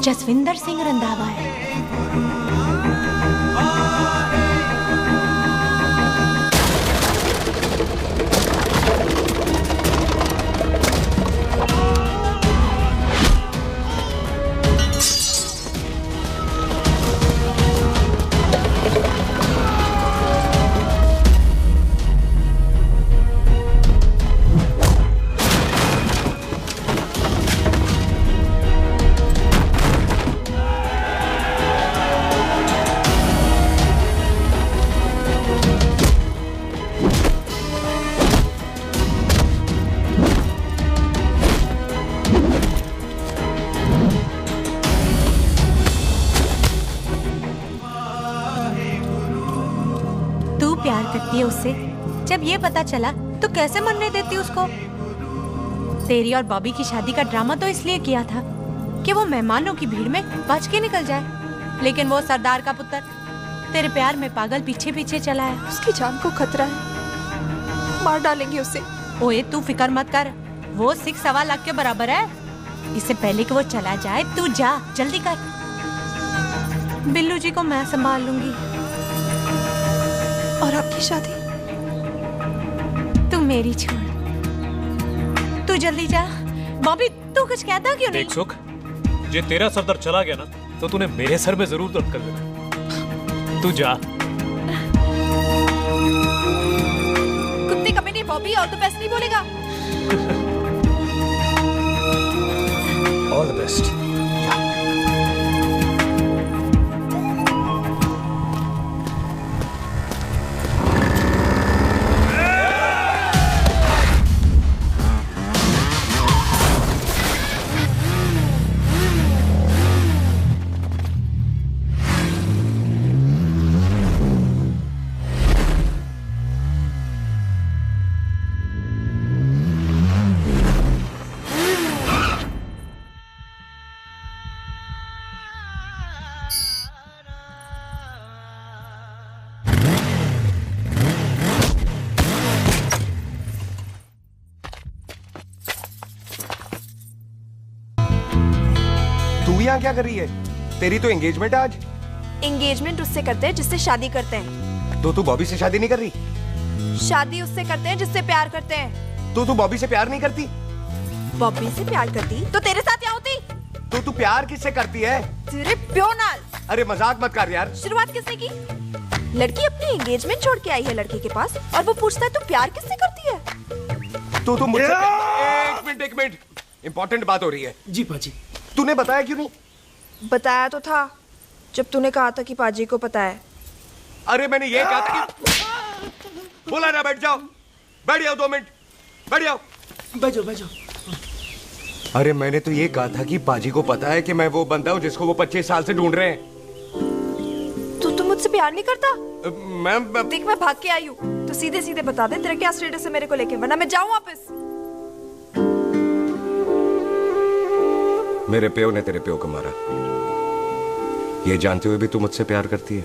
जसविंदर सिंह रंधावा है। उससे जब ये पता चला तो कैसे मरने देती उसको? तेरी और बॉबी की शादी का ड्रामा तो इसलिए किया था कि वो मेहमानों की भीड़ में बच के निकल जाए, लेकिन वो सरदार का पुत्र तेरे प्यार में पागल पीछे पीछे चला है। उसकी जान को खतरा है, मार डालेंगे उसे। ओए तू फिक्र मत कर, वो 6.25 लाख के बराबर है। इससे पहले कि वो चला जाए तू जा, जल्दी कर। बिल्लू जी को मैं संभाल लूंगी। और आपकी शादी? तू मेरी छोड़, तू जल्दी जा। बॉबी तू कुछ कहता क्यों नहीं? देख सुख, जे तेरा सरदार चला गया ना तो तूने मेरे सर में जरूर दर्द कर देना। तू जा। कुत्ते कमीने बॉबी, और तो पैसे नहीं बोलेगा। All the best. यहाँ क्या कर रही है? तेरी तो एंगेजमेंट है आज। एंगेजमेंट उससे करते हैं जिससे शादी करते हैं। तो तू बॉबी से शादी नहीं कर रही? शादी उससे करते हैं जिससे प्यार करते हैं। तो तू बॉबी से प्यार नहीं करती? बॉबी से प्यार करती तो तेरे साथ क्या होती? तो तू प्यार किससे करती है? तेरे प्यो नाल। अरे मजाक मत कर यार। शुरुआत किसने की? लड़की अपनी एंगेजमेंट छोड़ के आई है लड़के के पास और वो पूछता है तू प्यार किससे करती है? तो तू मुझसे एक मिनट इंपॉर्टेंट बात हो रही है। जी पाजी। तूने बताया क्यों नहीं? बताया तो था जब तूने कहा था कि पाजी को पता है। अरे मैंने ये कहा था कि बोला ना बैठ जाओ। बैठ जाओ 2 मिनट। बैठ जाओ। बैठ जाओ। अरे मैंने तो ये कहा था कि पाजी को पता है कि मैं वो बंदा हूँ जिसको वो 25 साल से ढूंढ रहे हैं। तू मुझसे प्यार नहीं करता? मैं देख मैं भाग के आई हूँ तो सीधे सीधे बता दे तेरा क्या स्टेटस है मेरे को लेके, वरना मैं जाऊँ वापस। मेरे प्यो ने तेरे प्यो को मारा, ये जानते हुए भी तू मुझसे प्यार करती है?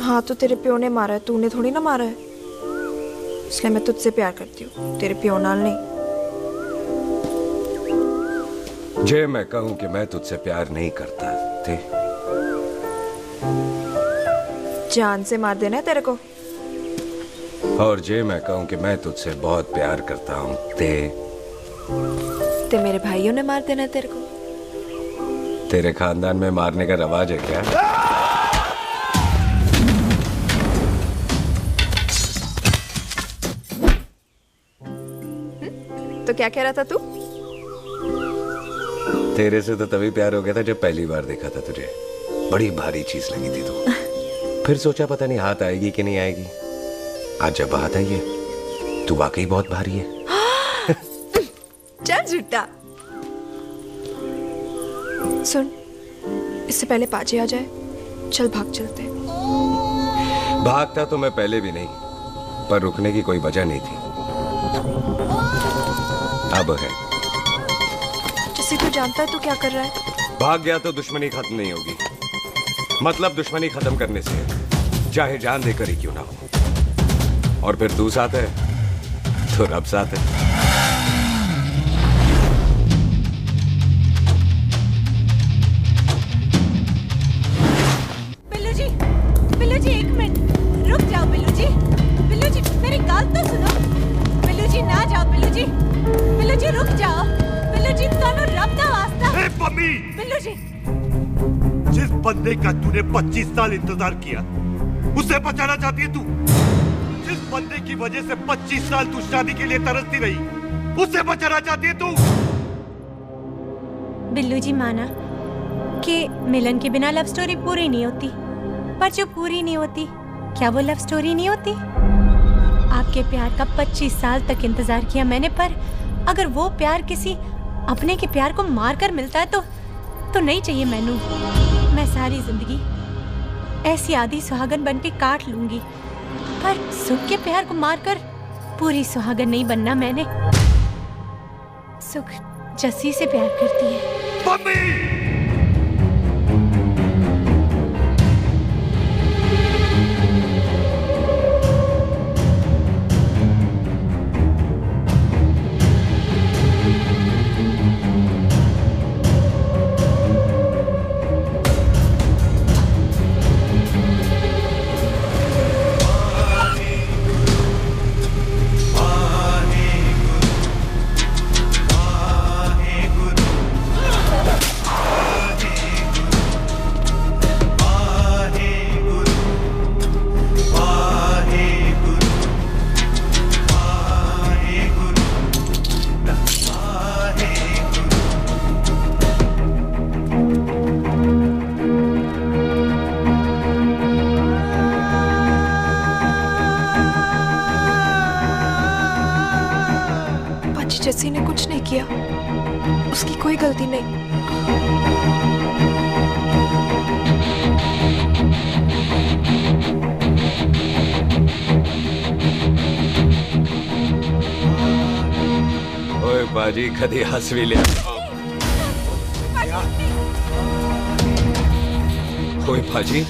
हाँ तो तेरे प्यो ने मारा है, तूने थोड़ी ना मारा है, इसलिए मैं तुझसे प्यार करती हूँ, तेरे प्यो नाल नहीं। जे मैं कहूं कि मैं तुझसे प्यार नहीं करता थे, जान से मार देना है तेरे को। और जे मैं कहूं कि मैं तुझसे बहुत प्यार करता हूं ते मेरे भाइयों ने मार देना है तेरे को। तेरे खानदान में मारने का रवाज है क्या? तो क्या कह रहा था तू? तेरे से तो तभी प्यार हो गया था जब पहली बार देखा था तुझे। बड़ी भारी चीज लगी थी तू। फिर सोचा पता नहीं हाथ आएगी कि नहीं आएगी। आज जब हाथ आई है तू वाकई बहुत भारी है। चल झूठा। सुन, इससे पहले पाजी आ जाए, चल भाग चलते। भागता तो मैं पहले भी नहीं, पर रुकने की कोई वजह नहीं थी। अब है। जैसे तू जानता है तू क्या कर रहा है। भाग गया तो दुश्मनी खत्म नहीं होगी। मतलब दुश्मनी खत्म करने से चाहे जान देकर ही क्यों ना हो। और फिर तू साथ है तो रब साथ है। बिल्लू जी 1 मिनट रुक जाओ। बिल्लू जी मेरी बात तो सुनो। बिल्लू जी ना जाओ। बिल्लू जी रुक जाओ। बिल्लू जी तानो रब दा वास्ता। ए पम्मी, बिल्लू जी जिस बंदे का तूने 25 साल इंतजार किया उसे बचाना चाहती है तू? जिस बंदे की वजह से 25 साल तू शादी के लिए तरसती रही उसे बचाना चाहती है तू? बिल्लू जी माना कि मिलन के बिना लव स्टोरी पूरी नहीं होती, पर जो पूरी नहीं होती क्या वो लव स्टोरी नहीं होती? आपके प्यार का 25 साल तक इंतजार किया मैंने, पर अगर वो प्यार किसी अपने के प्यार को मार कर मिलता है तो नहीं चाहिए मैनू। मैं सारी जिंदगी ऐसी आधी सुहागन बन के काट लूंगी, पर सुख के प्यार को मारकर पूरी सुहागन नहीं बनना मैंने। सुख जस्सी से प्यार करती है। जस्सी ने कुछ नहीं किया, उसकी कोई गलती नहीं। ओए बाजी कदी हंस भी लिया। ओए बाजी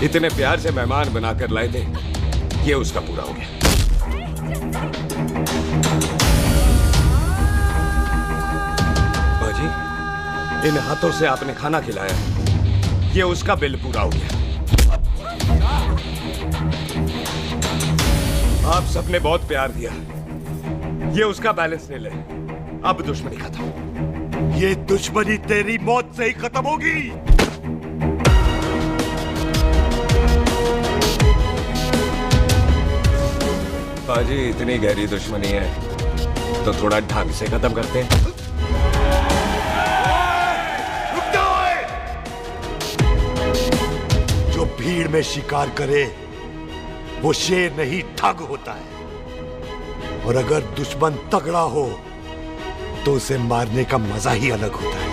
इतने प्यार से मेहमान बनाकर लाए थे, ये उसका पूरा हो गया। इन हाथों से आपने खाना खिलाया, ये उसका बिल पूरा हो गया। आप सबने बहुत प्यार दिया, ये उसका बैलेंस नहीं ले। अब दुश्मनी खत्म। ये दुश्मनी तेरी मौत से ही खत्म होगी। बाजी, इतनी गहरी दुश्मनी है तो थोड़ा ढंग से खत्म करते हैं। जो भीड़ में शिकार करे वो शेर नहीं ठग होता है, और अगर दुश्मन तगड़ा हो तो उसे मारने का मजा ही अलग होता है।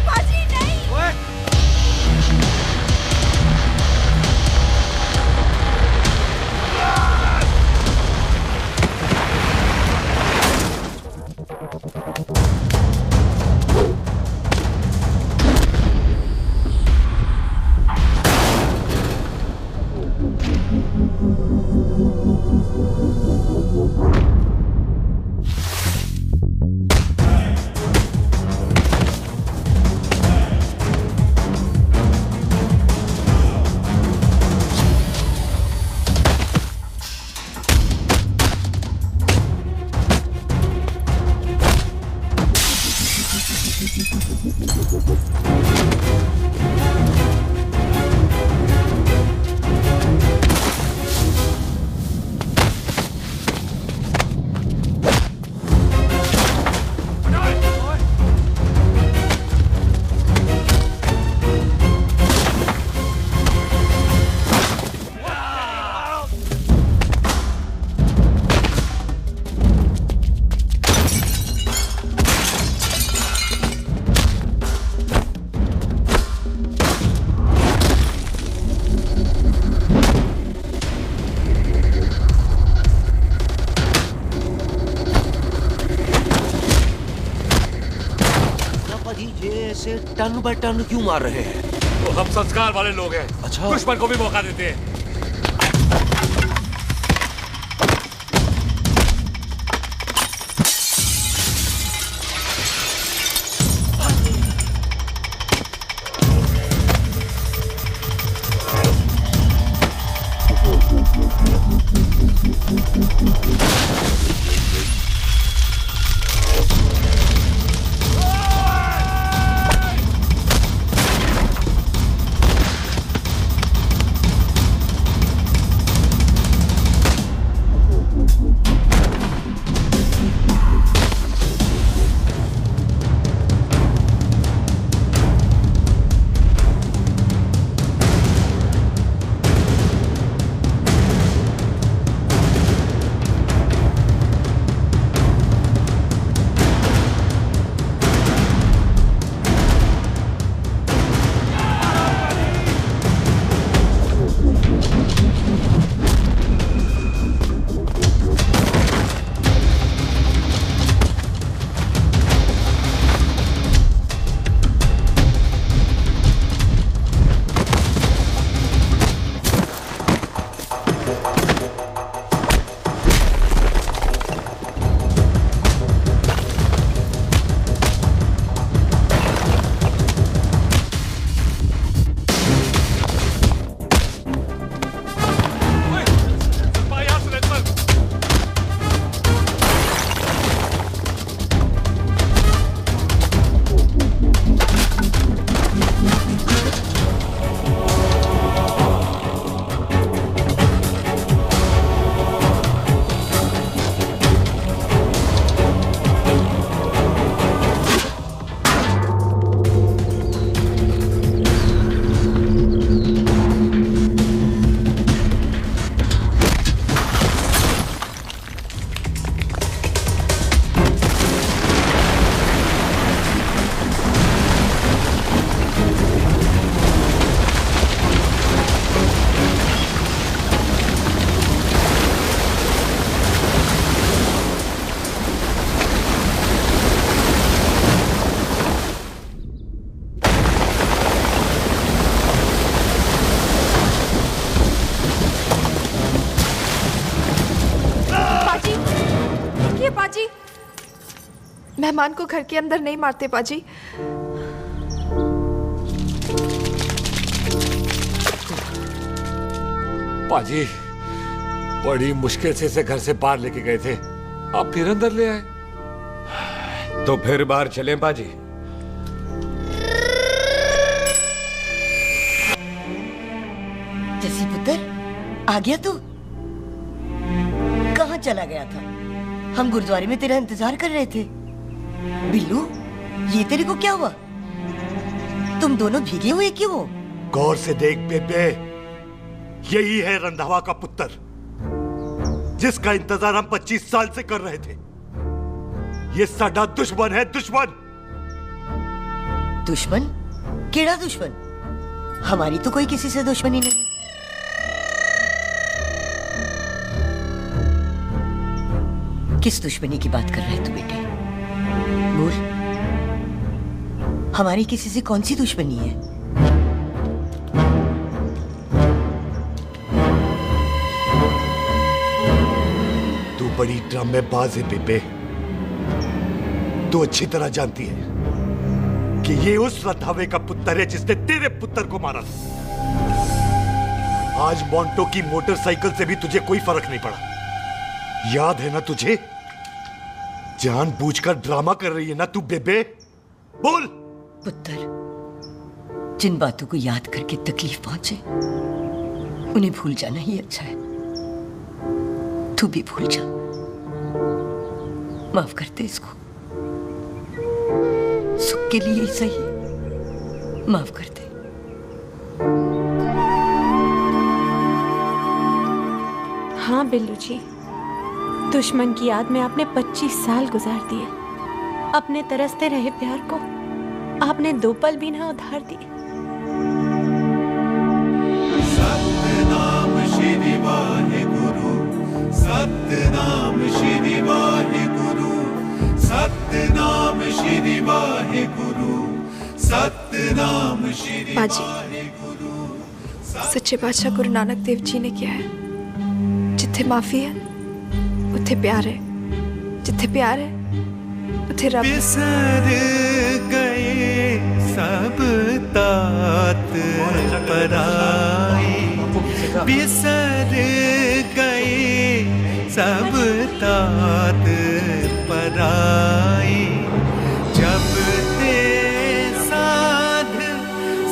बाजी नहीं। ऐसे टन बाय टन क्यों मार रहे हैं? तो हम संस्कार वाले लोग हैं। अच्छा, दुश्मन को भी मौका देते हैं। मेहमान को घर के अंदर नहीं मारते पाजी। पाजी बड़ी मुश्किल से इसे घर से बाहर लेके गए थे, आप फिर अंदर ले आए। तो फिर बाहर चलें पाजी। जसी पुत्र, आ गया तू? कहाँ चला गया था? हम गुरुद्वारे में तेरा इंतजार कर रहे थे। बिल्लू, ये तेरे को क्या हुआ? तुम दोनों भीगे हुए क्यों हो? गौर से देख बेबे, यही है रंधावा का पुत्र, जिसका इंतजार हम 25 साल से कर रहे थे। ये साडा दुश्मन है, दुश्मन। दुश्मन? केड़ा दुश्मन? हमारी तो कोई किसी से दुश्मनी नहीं। किस दुश्मनी की बात कर रहे तू बेटे? बोल, हमारी किसी से कौन सी दुश्मनी है? तू बड़ी ड्रामेबाज है बेबे। तू अच्छी तरह जानती है कि ये उस रंधावे का पुत्र है जिसने तेरे पुत्र को मारा था। आज मोंटो की मोटरसाइकिल से भी तुझे कोई फर्क नहीं पड़ा। याद है ना तुझे? जानबूझकर ड्रामा कर रही है ना तू बेबे? बोल। पुत्र, जिन बातों को याद करके तकलीफ पहुंचे उन्हें भूल जाना ही अच्छा है। तू भी भूल जा। माफ कर दे इसको, सुख के लिए ही सही। माफ कर दे। हाँ बिल्लू जी, दुश्मन की याद में आपने 25 साल गुजार दिए। अपने तरसते रहे प्यार को आपने 2 पल भी ना उधार दिए। सतनाम श्री वाहेगुरु, सतनाम श्री वाहेगुरु, सतनाम श्री वाहेगुरु, सतनाम श्री वाहेगुरु। सच्चे बादशाह गुरु नानक देव जी ने किया है, जिथे माफी है उथे प्यार है, जिथे प्यार है उथे रब। बिसर गए सब तात पराए, बिसर गए सब तात पराए। जब ते साध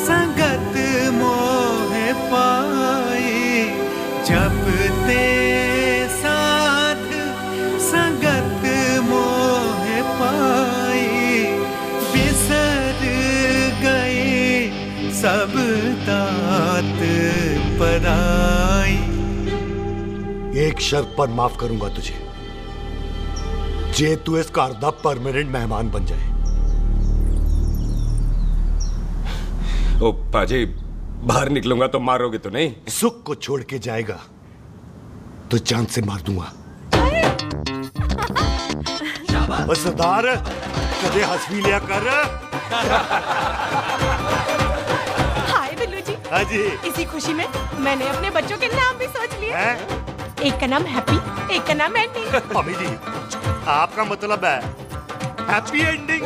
संगत मोह पाए, जब ते संगत मोह पाए, बिसर गए सब तात पराई। एक शर्त पर माफ करूंगा तुझे, जे तू इस घर दा परमानेंट मेहमान बन जाए। ओ पाजी, बाहर निकलूंगा तो मारोगे तो नहीं? सुख को छोड़ के जाएगा तो जान से मार दूंगा। सरदार, कदे हंस भी लिया कर। हाय बिल्लू जी। हाँ जी। इसी खुशी में मैंने अपने बच्चों के नाम भी सोच लिए। एक का नाम हैप्पी, एक का नाम एंडिंग। अभी जी, आपका मतलब है हैप्पी एंडिंग।